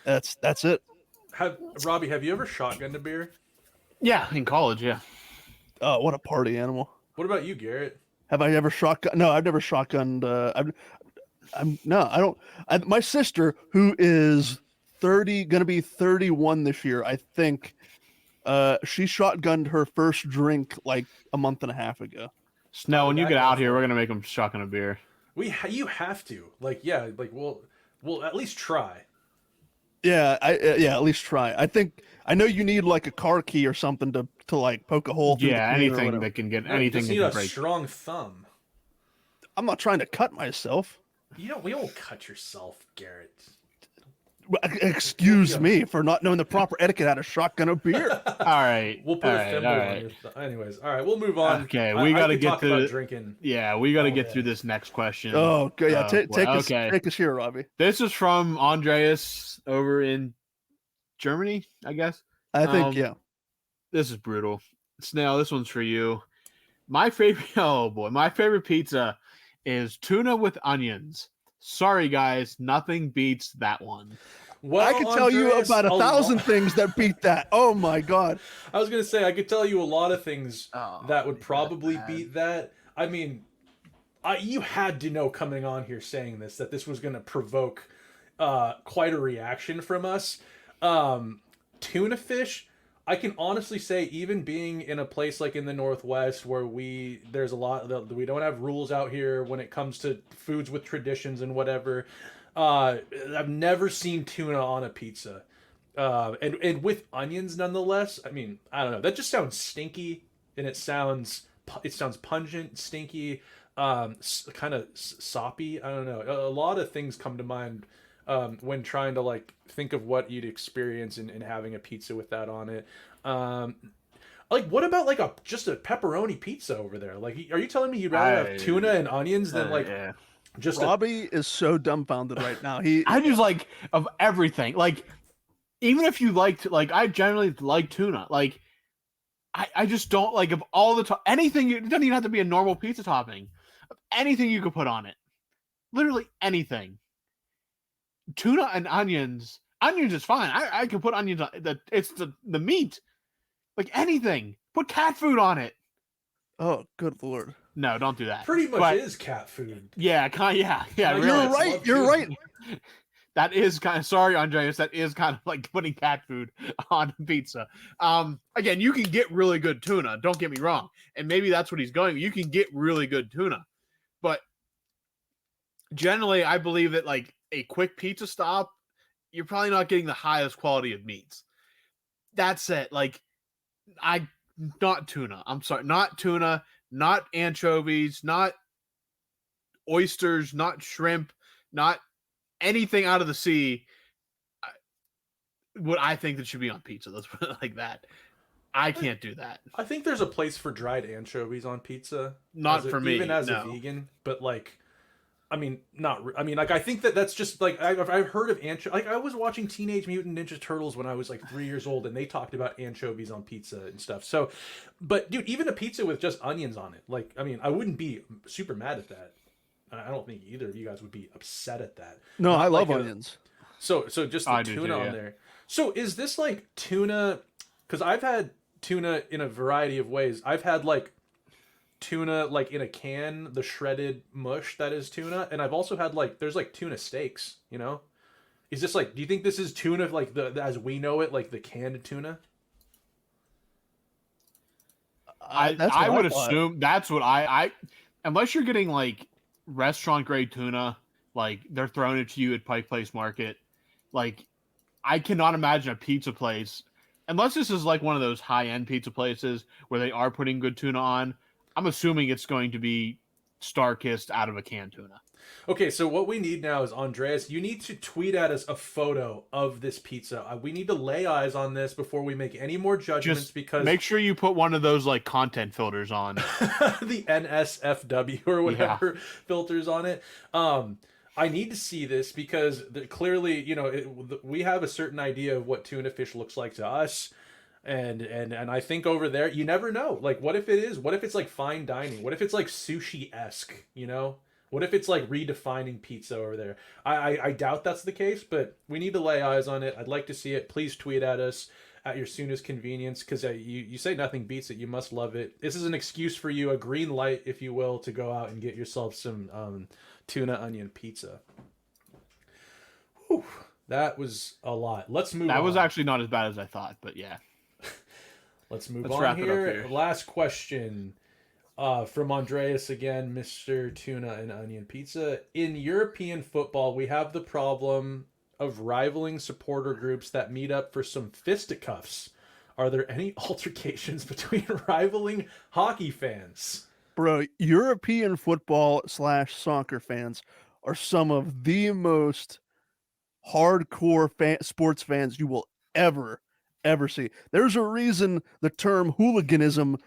that's it. Robbie, have you ever shotgunned a beer? Yeah, in college, yeah. Oh, what a party animal. What about you, Garrett? Have I ever shotgun? No, I've never shotgunned. I don't. My sister, who is 30, gonna be 31 this year, I think. She shotgunned her first drink like a month and a half ago. Snow, when you get out here, we're gonna make them shotgun a beer. You have to. We'll at least try. Yeah, at least try. I know you need like a car key or something to like poke a hole through. Yeah, anything that can get anything. You just need a strong thumb. I'm not trying to cut myself. We don't cut yourself, Garrett. Excuse me for not knowing the proper etiquette how to shotgun a beer. All right, we'll put a thimble on your anyways. All right, we'll move on. Okay, we got to get to drinking. Yeah, we got to get through this next question. Oh, good. Yeah, take us here, Robbie. This is from Andreas over in Germany, I guess. I think yeah. This is brutal. Snail, this one's for you. My favorite pizza is tuna with onions. Sorry, guys, nothing beats that one. Well, I could tell you about 1,000 things that beat that. Oh my god! I was gonna say I could tell you a lot of things that would probably beat that. I mean, you had to know coming on here saying this that this was gonna provoke quite a reaction from us. Tuna fish. I can honestly say, even being in a place like in the Northwest where there's a lot, we don't have rules out here when it comes to foods with traditions and whatever. I've never seen tuna on a pizza, and with onions nonetheless. I mean, I don't know. That just sounds stinky, and it sounds pungent, stinky, kind of soppy. I don't know. A lot of things come to mind when trying to like think of what you'd experience in having a pizza with that on it. Like, what about like just a pepperoni pizza over there? Like, are you telling me you'd rather have tuna and onions than just Robbie is so dumbfounded right now. I just like of everything. Like, even if you liked, like, I generally like tuna. Like, I just don't like of all the anything. It doesn't even have to be a normal pizza topping. Anything you could put on it, literally anything. Tuna and onions. Onions is fine. I can put onions on it's the meat. Like anything. Put cat food on it. Oh, good lord. No, don't do that. Pretty much is cat food. Yeah, You're really. You're right. That is kind of sorry, Andreas. That is kind of like putting cat food on pizza. Again, you can get really good tuna. Don't get me wrong. And maybe that's what he's going. You can get really good tuna. But generally, I believe that like a quick pizza stop, you're probably not getting the highest quality of meats. That's it. Like, not tuna. I'm sorry, not tuna, not anchovies, not oysters, not shrimp, not anything out of the sea. What I think that should be on pizza. Let's put it like that. I can't do that. I think there's a place for dried anchovies on pizza. Not for me, even as a vegan. But like, I mean, like, I think that's just like I've heard of like I was watching Teenage Mutant Ninja Turtles when I was like 3 years old, and they talked about anchovies on pizza and stuff. So, but dude, even a pizza with just onions on it, like, I mean, I wouldn't be super mad at that. I don't think either of you guys would be upset at that. No, I love onions. So just the tuna on there. So is this like tuna? Because I've had tuna in a variety of ways. I've had like tuna like in a can, the shredded mush that is tuna, and I've also had like there's like tuna steaks. You know, is this like? Do you think this is tuna like the as we know it, like the canned tuna? I would assume that's what I unless you're getting like restaurant grade tuna, like they're throwing it to you at Pike Place Market, like I cannot imagine a pizza place, unless this is like one of those high end pizza places where they are putting good tuna on. I'm assuming it's going to be Star-Kissed out of a canned tuna. Okay, so what we need now is, Andreas, you need to tweet at us a photo of this pizza. We need to lay eyes on this before we make any more judgments. Because make sure you put one of those like content filters on. The NSFW or whatever filters on it. I need to see this because clearly, you know, we have a certain idea of what tuna fish looks like to us. And I think over there, you never know. Like, what if it's like fine dining? What if it's like sushi-esque, you know? What if it's like redefining pizza over there? I doubt that's the case, but we need to lay eyes on it. I'd like to see it. Please tweet at us at your soonest convenience, because you say nothing beats it. You must love it. This is an excuse for you, a green light, if you will, to go out and get yourself some tuna onion pizza. Whew, that was a lot. Let's move on. That was actually not as bad as I thought, but yeah. Let's wrap it up here. Last question from Andreas again, Mr. Tuna and Onion Pizza. In European football, we have the problem of rivaling supporter groups that meet up for some fisticuffs. Are there any altercations between rivaling hockey fans? Bro, European football / soccer fans are some of the most hardcore sports fans you will ever see. There's a reason the term hooliganism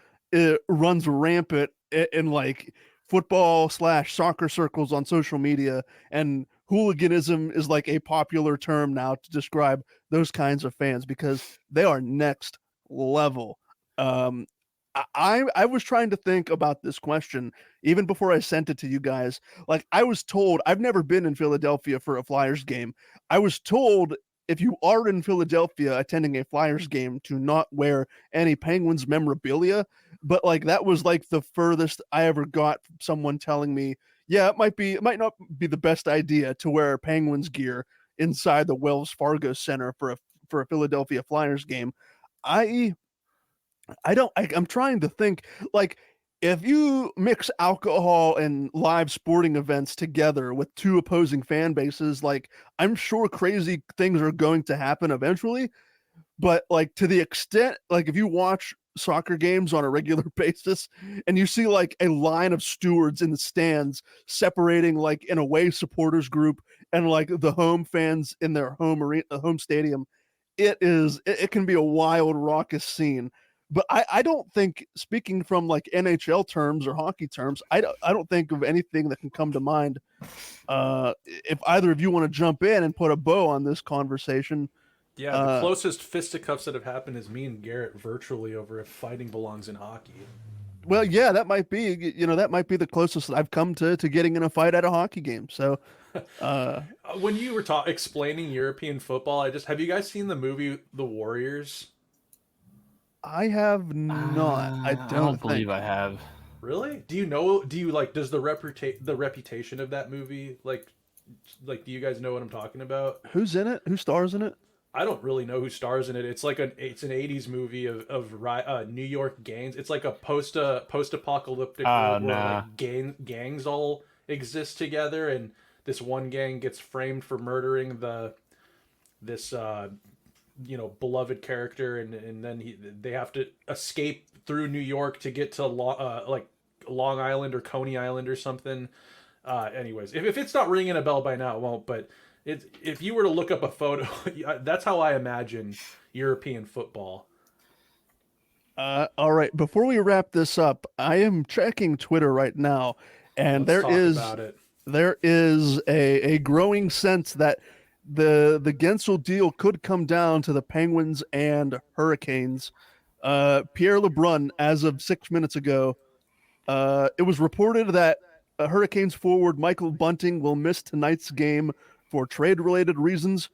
runs rampant in like football / soccer circles on social media, and hooliganism is like a popular term now to describe those kinds of fans because they are next level. I was trying to think about this question even before I sent it to you guys. Like, I was told, I've never been in Philadelphia for a Flyers game. I was told if you are in Philadelphia attending a Flyers game to not wear any Penguins memorabilia, but like that was like the furthest I ever got from someone telling me, yeah, it might not be the best idea to wear Penguins gear inside the Wells Fargo Center for a Philadelphia Flyers game. I'm trying to think, like, if you mix alcohol and live sporting events together with two opposing fan bases, like, I'm sure crazy things are going to happen eventually. But like, to the extent, like, if you watch soccer games on a regular basis and you see like a line of stewards in the stands separating like an away supporters group and like the home fans in their home stadium, it can be a wild, raucous scene. But I don't think, speaking from like NHL terms or hockey terms, I don't think of anything that can come to mind. If either of you want to jump in and put a bow on this conversation. Yeah, the closest fisticuffs that have happened is me and Garrett virtually over if fighting belongs in hockey. Well, yeah, that might be the closest I've come to getting in a fight at a hockey game. So, when you were explaining European football, have you guys seen the movie The Warriors? I have not. I don't believe I have. Really? Do you like, does the reputation of that movie, like, do you guys know what I'm talking about? Who's in it? Who stars in it? I don't really know who stars in it. It's like it's an 80s movie of New York gangs. It's like a post-apocalyptic world where like gangs all exist together, and this one gang gets framed for murdering this beloved character, and then they have to escape through New York to get to like Long Island or Coney Island or something. Anyways, if it's not ringing a bell by now, it won't. But if you were to look up a photo, that's how I imagine European football. All right. Before we wrap this up, I am checking Twitter right now, and there is a growing sense that the Gensel deal could come down to the Penguins and Hurricanes. Pierre LeBrun, as of 6 minutes ago, it was reported that Hurricanes forward Michael Bunting will miss tonight's game for trade-related reasons.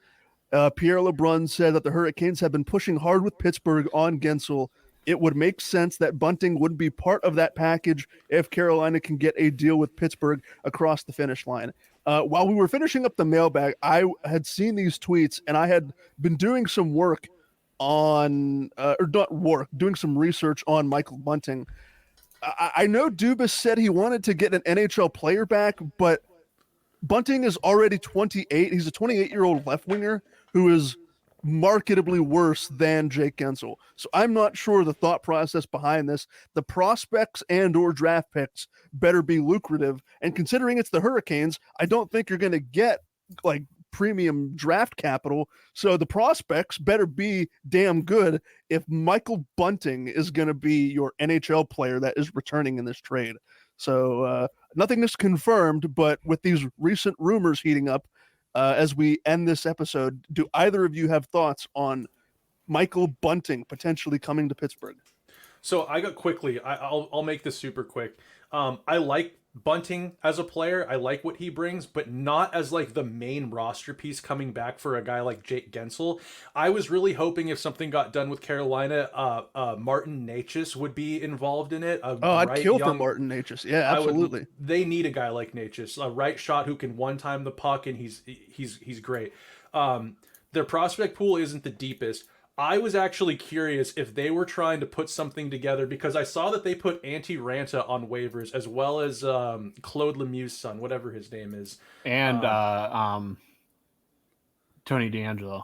Pierre LeBrun said that the Hurricanes have been pushing hard with Pittsburgh on Gensel. It would make sense that Bunting would be part of that package if Carolina can get a deal with Pittsburgh across the finish line. While we were finishing up the mailbag, I had seen these tweets, and I had been doing some work on, doing some research on Michael Bunting. I know Dubas said he wanted to get an NHL player back, but Bunting is already 28. He's a 28-year-old left winger who is marketably worse than Jake Gensel. So I'm not sure the thought process behind this. The prospects and or draft picks better be lucrative. And considering it's the Hurricanes, I don't think you're going to get like premium draft capital. So the prospects better be damn good if Michael Bunting is going to be your NHL player that is returning in this trade. So nothing is confirmed, but with these recent rumors heating up, as we end this episode, do either of you have thoughts on Michael Bunting potentially coming to Pittsburgh? So I'll make this super quick. I like Bunting as a player, I like what he brings, but not as like the main roster piece coming back for a guy like Jake Gensel. I was really hoping if something got done with Carolina, Martin Necas would be involved in it. I'd kill for Martin Necas. Yeah, absolutely. They need a guy like Necas, a right shot who can one-time the puck, and he's great. Their prospect pool isn't the deepest. I was actually curious if they were trying to put something together, because I saw that they put Antti Ranta on waivers, as well as Claude Lemieux's son, whatever his name is. And Tony DeAngelo.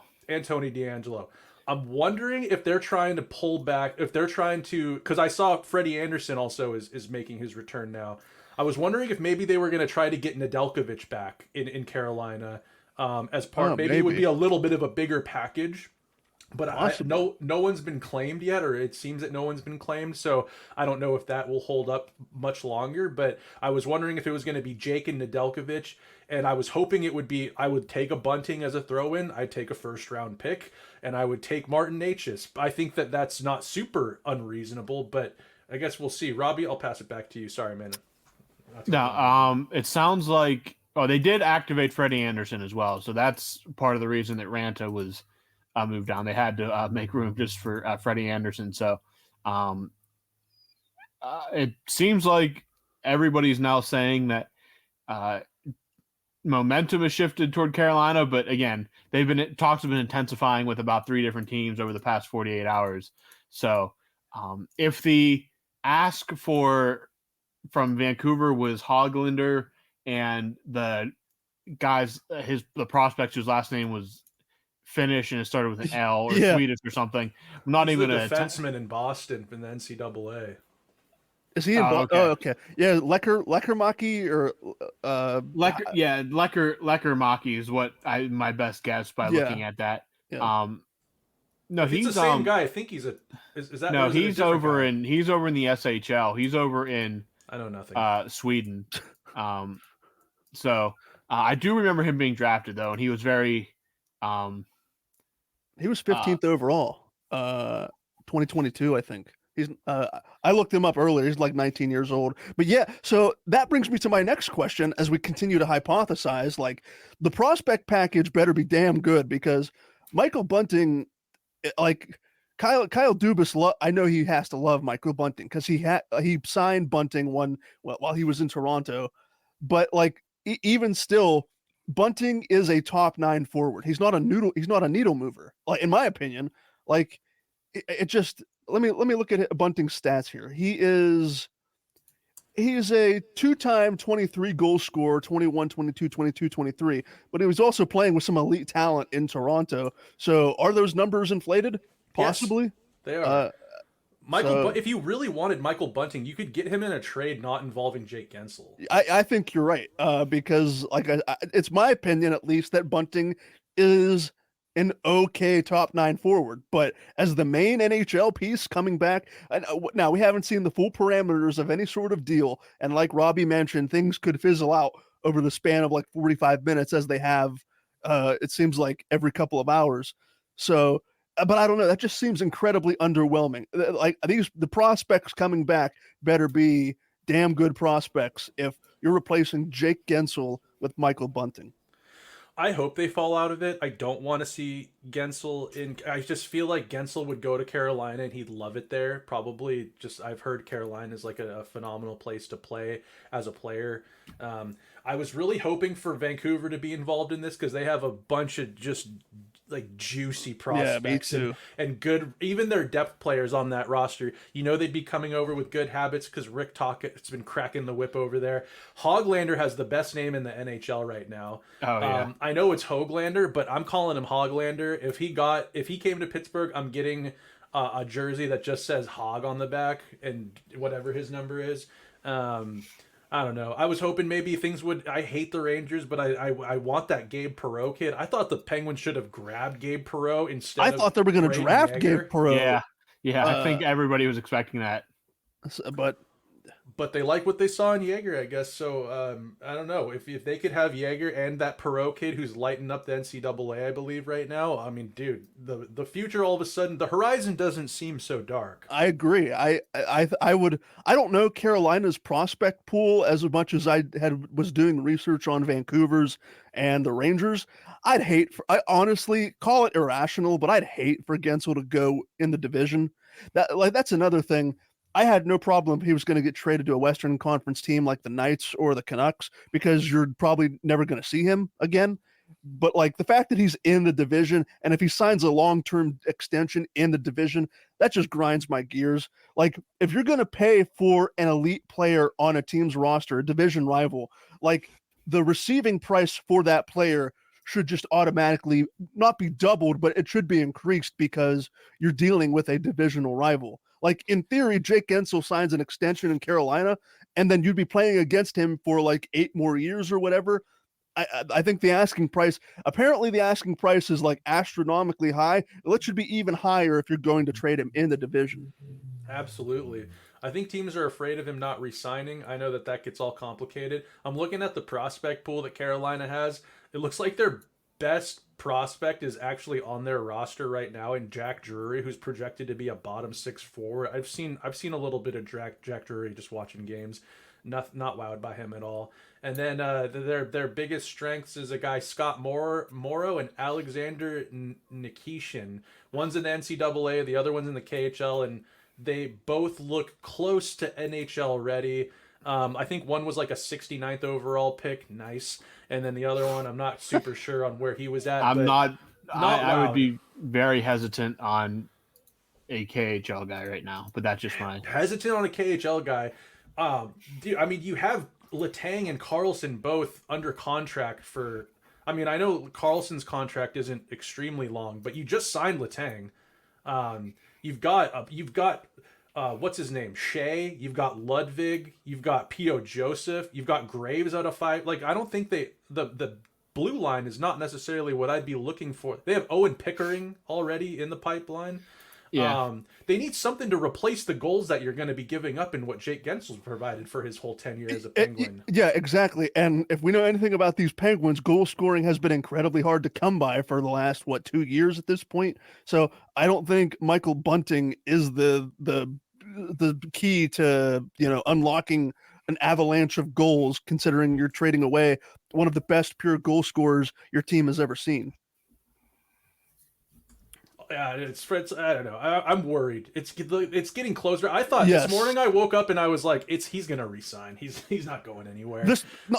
I'm wondering if they're trying to pull back, because I saw Freddie Anderson also is making his return now. I was wondering if maybe they were going to try to get Nedeljkovic back in Carolina as part. Maybe it would be a little bit of a bigger package. But no one's been claimed yet, or it seems that no one's been claimed. So I don't know if that will hold up much longer. But I was wondering if it was going to be Jake and Nedeljkovic, and I was hoping it would be. I would take a Bunting as a throw-in. I'd take a first-round pick, and I would take Martin Necas. I think that that's not super unreasonable, but I guess we'll see. Robbie, I'll pass it back to you. Sorry, man. No, it sounds like they did activate Freddie Anderson as well, so that's part of the reason that Ranta was moved down. They had to make room just for Freddie Anderson. So it seems like everybody's now saying that momentum has shifted toward Carolina, but again, talks have been intensifying with about 3 different teams over the past 48 hours. So if the ask from Vancouver was Hoglander and the guys, the prospects whose last name was Finnish and it started with an L or Swedish or something. I'm not even a defenseman in Boston from the NCAA. Is he in Boston? Okay. Oh, okay. Yeah, Lekkermaki or Lekkermaki is what my best guess by looking at that. Yeah. No, he's the same guy. I think he's is that no? He's over in the SHL. He's over in I know nothing. Sweden. So I do remember him being drafted though, and he was very. He was 15th overall, 2022, I think. He's. I looked him up earlier. He's like 19 years old. But yeah, so that brings me to my next question. As we continue to hypothesize, like the prospect package better be damn good, because Michael Bunting, like Kyle Dubas, I know he has to love Michael Bunting because he signed Bunting while he was in Toronto, but like even still. Bunting is a top 9 forward. He's not a needle mover. Like in my opinion, like it just let me look at Bunting's stats here. He is a 2-time 23 goal scorer, 21, 22, 22, 23, but he was also playing with some elite talent in Toronto. So are those numbers inflated? Possibly. Yes, they are. If you really wanted Michael Bunting, you could get him in a trade not involving Jake Gensel. I think you're right, because like it's my opinion at least that Bunting is an okay top 9 forward, but as the main NHL piece coming back, now we haven't seen the full parameters of any sort of deal, and like Robbie mentioned, things could fizzle out over the span of like 45 minutes as they have, it seems like every couple of hours. So. But I don't know. That just seems incredibly underwhelming. Like the prospects coming back better be damn good prospects if you're replacing Jake Gensel with Michael Bunting. I hope they fall out of it. I don't want to see Gensel in. I just feel like Gensel would go to Carolina and he'd love it there. Probably I've heard Carolina is like a phenomenal place to play as a player. I was really hoping for Vancouver to be involved in this because they have a bunch of just like juicy prospects and good, even their depth players on that roster. You know, they'd be coming over with good habits because Rick Tockett's been cracking the whip over there. Hoglander has the best name in the NHL right now. Oh yeah. I know it's Hoglander, but I'm calling him Hoglander. If he came to Pittsburgh, I'm getting a jersey that just says Hog on the back and whatever his number is. I don't know. I was hoping maybe things would. I hate the Rangers, but I want that Gabe Perreault kid. I thought the Penguins should have grabbed Gabe Perreault instead. I thought they were going to draft Gabe Perreault. Yeah. I think everybody was expecting that. But But they like what they saw in Jaeger, I guess. So I don't know if they could have Jaeger and that Perot kid who's lighting up the NCAA, I believe right now. I mean, dude, the future all of a sudden, the horizon doesn't seem so dark. I agree. I don't know Carolina's prospect pool as much as I was doing research on Vancouver's and the Rangers. I honestly call it irrational, but I'd hate for Gensel to go in the division. That's another thing. I had no problem if he was going to get traded to a Western Conference team like the Knights or the Canucks, because you're probably never going to see him again. But like the fact that he's in the division, and if he signs a long-term extension in the division, that just grinds my gears. Like if you're going to pay for an elite player on a team's roster, a division rival, like the receiving price for that player should just automatically not be doubled, but it should be increased because you're dealing with a divisional rival. Like in theory, Jake Gensel signs an extension in Carolina, and then you'd be playing against him for like 8 more years or whatever. I think the asking price is like astronomically high. It should be even higher if you're going to trade him in the division. Absolutely. I think teams are afraid of him not re-signing. I know that gets all complicated. I'm looking at the prospect pool that Carolina has. It looks like their best prospect is actually on their roster right now in Jack Drury, who's projected to be a bottom 6 forward. I've seen a little bit of Jack Drury just watching games. Not wowed by him at all. And then their biggest strengths is a guy, Scott Morrow and Alexander Nikishin. One's in the NCAA, the other one's in the KHL, and they both look close to NHL ready. I think one was like a 69th overall pick. Nice. And then the other one, I'm not super sure on where he was at. I would be very hesitant on a KHL guy right now, but that's just mine. Hesitant on a KHL guy. I mean, you have Letang and Carlson both under contract for. I mean, I know Carlson's contract isn't extremely long, but you just signed Letang. You've got what's his name, Shea. You've got Ludwig. You've got P.O. Joseph. You've got Graves out of 5. Like, I don't think the blue line is not necessarily what I'd be looking for. They have Owen Pickering already in the pipeline. Yeah. They need something to replace the goals that you're going to be giving up in what Jake Gensel's provided for his whole tenure as a Penguin. Yeah, exactly. And if we know anything about these Penguins, goal scoring has been incredibly hard to come by for the last 2 years at this point. So I don't think Michael Bunting is the key to unlocking an avalanche of goals, considering you're trading away one of the best pure goal scorers your team has ever seen. Yeah, it's I don't know. I'm worried. It's getting closer. I thought this morning I woke up and I was like, he's gonna resign. He's not going anywhere.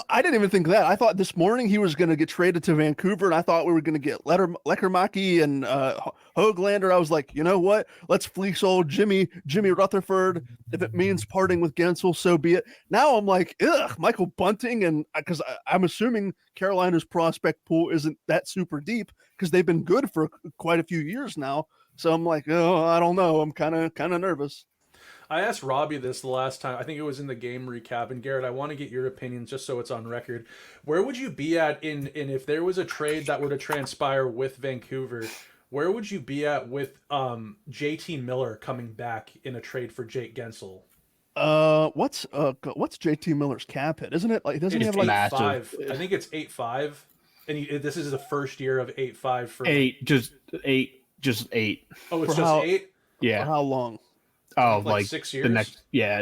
I didn't even think that. I thought this morning he was gonna get traded to Vancouver, and I thought we were gonna get Leckermacki and Höglander. I was like, you know what? Let's fleece old Jimmy Rutherford. If it means parting with Gensel, so be it. Now I'm like, Michael Bunting, and because I'm assuming Carolina's prospect pool isn't that super deep because they've been good for quite a few years now. So I'm like, I don't know. I'm kind of nervous. I asked Robbie this the last time. I think it was in the game recap. And Garrett, I want to get your opinion just so it's on record. Where would you be at in if there was a trade that were to transpire with Vancouver? Where would you be at with JT Miller coming back in a trade for Jake Gensel? What's JT Miller's cap hit? Isn't it like doesn't he have like 5? I think it's 8.5. And this is the first year of 8.5 for 8, just 8. Oh, it's just 8? Yeah. For how long? Oh, like 6 years. The next,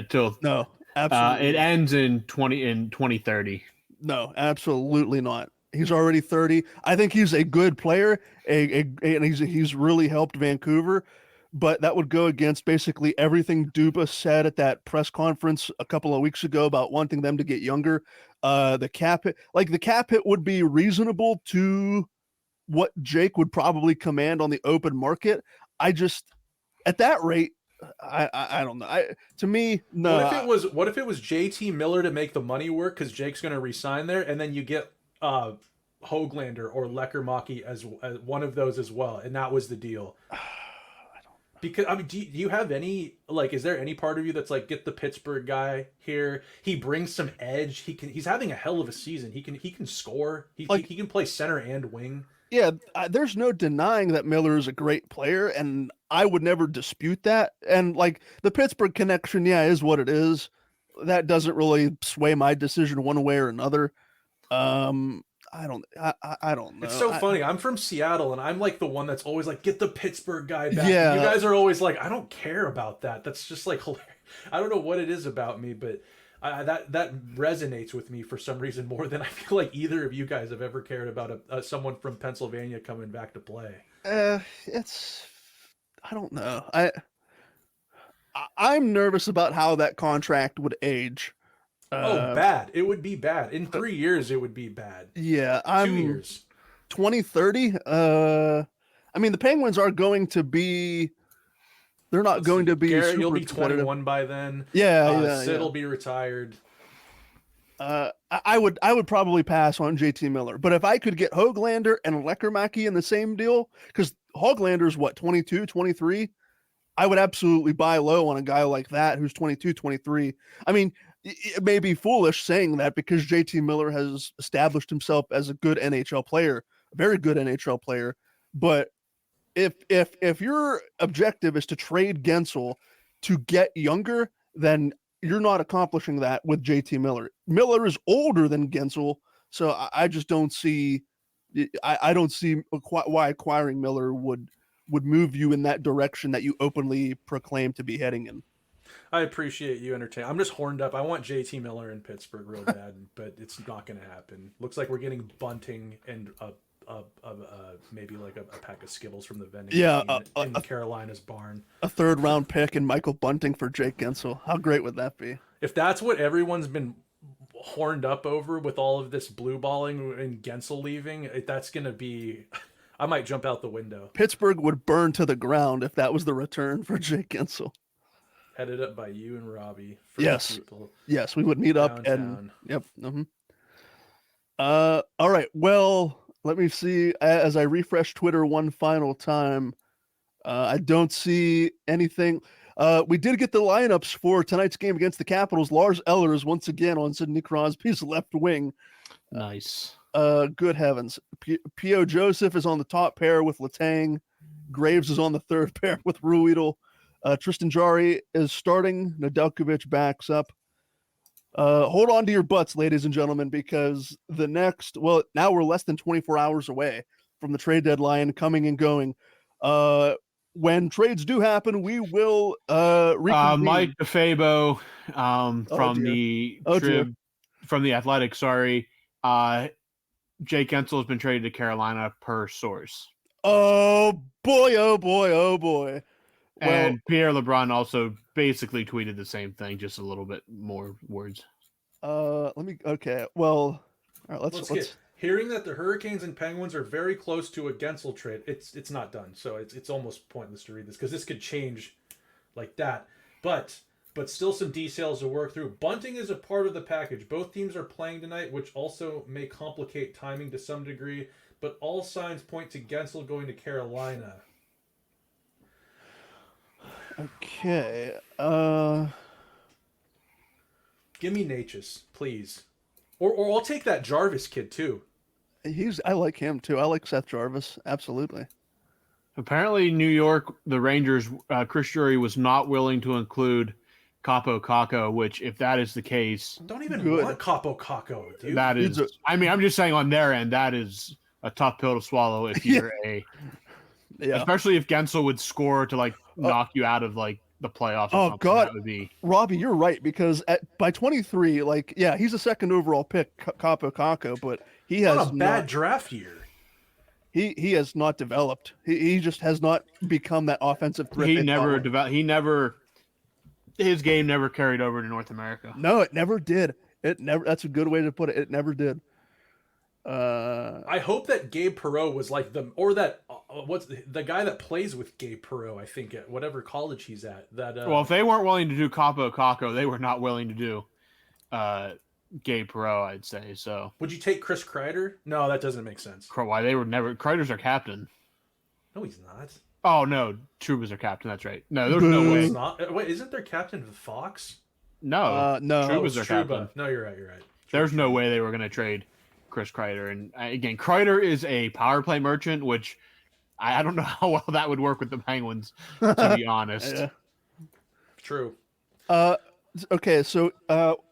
till no, absolutely. It ends in 2030. No, absolutely not. He's already 30. I think he's a good player, and he's really helped Vancouver. But that would go against basically everything Duba said at that press conference a couple of weeks ago about wanting them to get younger. The cap hit would be reasonable to what Jake would probably command on the open market. At that rate, I don't know. To me, no. What if it was JT Miller to make the money work because Jake's going to resign there, and then you get Höglander or Leckermacki as one of those as well, and that was the deal. Because do you have any is there any part of you that's like, get the Pittsburgh guy here? He brings some edge. He's having a hell of a season. He can score. He can play center and wing. Yeah, there's no denying that Miller is a great player, and I would never dispute that. And the Pittsburgh connection, is what it is. that doesn't really sway my decision one way or another. I don't know. It's so funny. I'm from Seattle, and I'm like the one that's always like, get the Pittsburgh guy back. Yeah. And you guys are always like, I don't care about that. That's just like hilarious. I don't know what it is about me, but that resonates with me for some reason more than I feel like either of you guys have ever cared about someone from Pennsylvania coming back to play. I don't know. I'm nervous about how that contract would age. Bad. It would be bad. In 3 years, it would be bad. Yeah, 2 years. 2030. I mean, the Penguins are going to be. They're not going to be. Garrett, you'll be 21 by then. Yeah, Sid will be retired. I would probably pass on JT Miller, but if I could get Höglander and Lekkerimäki in the same deal, because Höglander's what, 22, 23, I would absolutely buy low on a guy like that who's 22, 23. I mean, it may be foolish saying that because JT Miller has established himself as a good NHL player, a very good NHL player. But if your objective is to trade Gensel to get younger, then you're not accomplishing that with JT Miller. Miller is older than Gensel, so I just don't see. I don't see why acquiring Miller would move you in that direction that you openly proclaim to be heading in. I appreciate you entertaining. I'm just horned up. I want JT Miller in Pittsburgh real bad, but it's not going to happen. Looks like we're getting Bunting and maybe like a pack of Skittles from the vending machine in Carolina's barn. A 3rd round pick and Michael Bunting for Jake Gensel. How great would that be? If that's what everyone's been horned up over with all of this blue balling and Gensel leaving, that's going to be... I might jump out the window. Pittsburgh would burn to the ground if that was the return for Jake Gensel. Headed up by you and Robbie. Yes, we would meet up and yep. All right. Well, let me see as I refresh Twitter one final time. I don't see anything. We did get the lineups for tonight's game against the Capitals. Lars Eller is once again on Sidney Crosby's left wing. Nice. Good heavens. P.O. Joseph is on the top pair with Letang. Graves is on the 3rd pair with Ruedel. Tristan Jarry is starting. Nedeljkovic backs up. Hold on to your butts, ladies and gentlemen, because now we're less than 24 hours away from the trade deadline coming and going. When trades do happen, we will reconvene. Mike DeFabo from the Athletic, sorry. Jake Gensel has been traded to Carolina per source. Oh boy, oh boy, oh boy. And Pierre LeBrun also basically tweeted the same thing, just a little bit more words. Okay. Well, all right, let's get hearing that the Hurricanes and Penguins are very close to a Gensel trade. It's not done, so it's almost pointless to read this because this could change like that. But still some details to work through. Bunting is a part of the package. Both teams are playing tonight, which also may complicate timing to some degree, but all signs point to Gensel going to Carolina. Okay. Give me Natchez, please. Or I'll take that Jarvis kid too. I like him too. I like Seth Jarvis. Absolutely. Apparently, New York, the Rangers, Chris Drury was not willing to include Capo Caco, which, if that is the case, don't even want Capo Caco, dude. That is, I'm just saying on their end, that is a tough pill to swallow if you're especially if Gensel would score to knock you out of the playoffs. Oh God, that would be... Robbie, you're right, because by 23, he's a 2nd overall pick, Capo Caco, but he has not a bad draft year. He has not developed. He just has not become that offensive threat. He never developed. His game never carried over to North America. No, it never did. That's a good way to put it. It never did. I hope that Gabe Perreault was what's the guy that plays with Gabe Perreault, I think, at whatever college he's at. Well, if they weren't willing to do Capo Caco, they were not willing to do Gabe Perreault, I'd say. So would you take Chris Kreider? No, that doesn't make sense. Why they were never... Kreider's our captain. No, he's not. Oh, no. Trouba's our captain. That's right. No, there's no way. He's not. Wait, isn't there captain Fox? No. No. Trouba's our captain. No, you're right. There's no way they were going to trade Chris Kreider. And again, Kreider is a power play merchant, which I don't know how well that would work with the Penguins, to be honest. True. Okay, so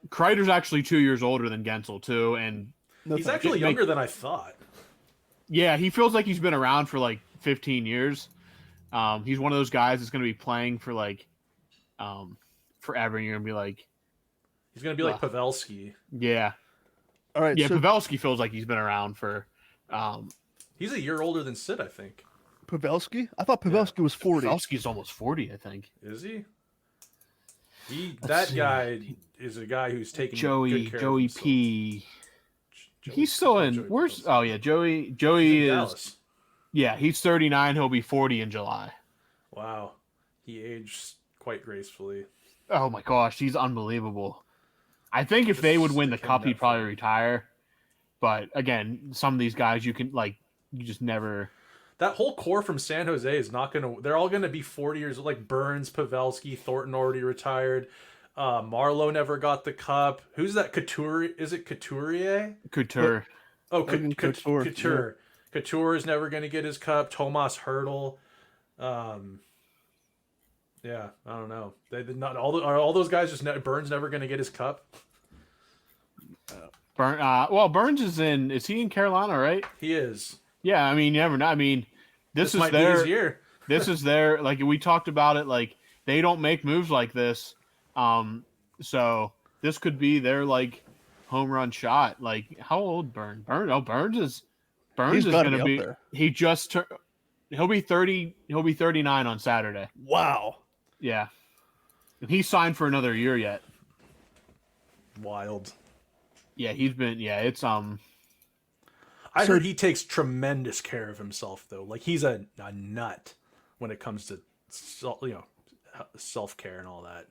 Kreider's actually 2 years older than Gensel too, and he's actually younger than I thought. Yeah, he feels like he's been around for like 15 years. He's one of those guys that's going to be playing for like forever, and you're going to be like, he's going to be like Pavelski. Yeah. All right. Yeah, so Pavelski feels like he's been around for. He's a year older than Sid, I think. Pavelski? I thought Pavelski was 40. Pavelski's almost 40, I think. Is he? That guy is a guy who's taking Joey good care Joey of P. He's still in. Where's? Oh yeah, Joey is. Dallas. Yeah, he's 39. He'll be 40 in July. Wow, he aged quite gracefully. Oh my gosh, he's unbelievable. I think if they would win the cup, he'd probably retire. But again, some of these guys you just never. That whole core from San Jose is not going to... They're all going to be 40 years old, like Burns, Pavelski, Thornton already retired. Marlowe never got the cup. Who's that? Couture? Is it Couturier? Couture. Oh, Couture. Couture. Yeah. Couture is never going to get his cup. Tomas Hertl. Yeah, I don't know. They did not are all those guys just Burns never going to get his cup? Burns is in. Is he in Carolina? Right. He is. Yeah, I mean, you never know. I mean, this is might their be his year. This is their, like we talked about it. Like they don't make moves like this. So this could be their like home run shot. Like how old Burns? Burns is going to be. He just he'll be 30. He'll be 39 on Saturday. Wow. Yeah, and he's signed for another year yet. Wild. Yeah, he's been. Yeah, it's I heard he takes tremendous care of himself, though. Like he's a nut when it comes to self-care and all that.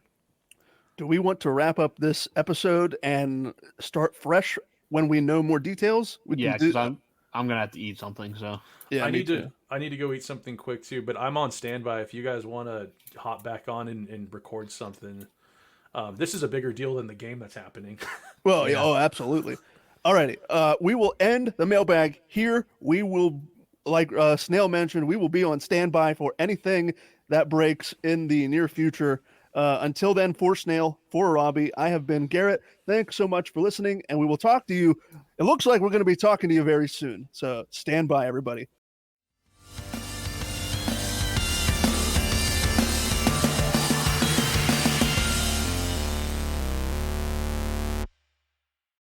Do we want to wrap up this episode and start fresh when we know more details? Yeah, because I'm gonna have to eat something. So yeah, I need to go eat something quick too. But I'm on standby if you guys want to hop back on and record something. This is a bigger deal than the game that's happening. Well, yeah. Oh, absolutely. Alrighty, we will end the mailbag here. We will, like Snail mentioned, we will be on standby for anything that breaks in the near future. Until then, for Snail, for Robbie, I have been Garrett. Thanks so much for listening, and we will talk to you. It looks like we're going to be talking to you very soon, so stand by, everybody.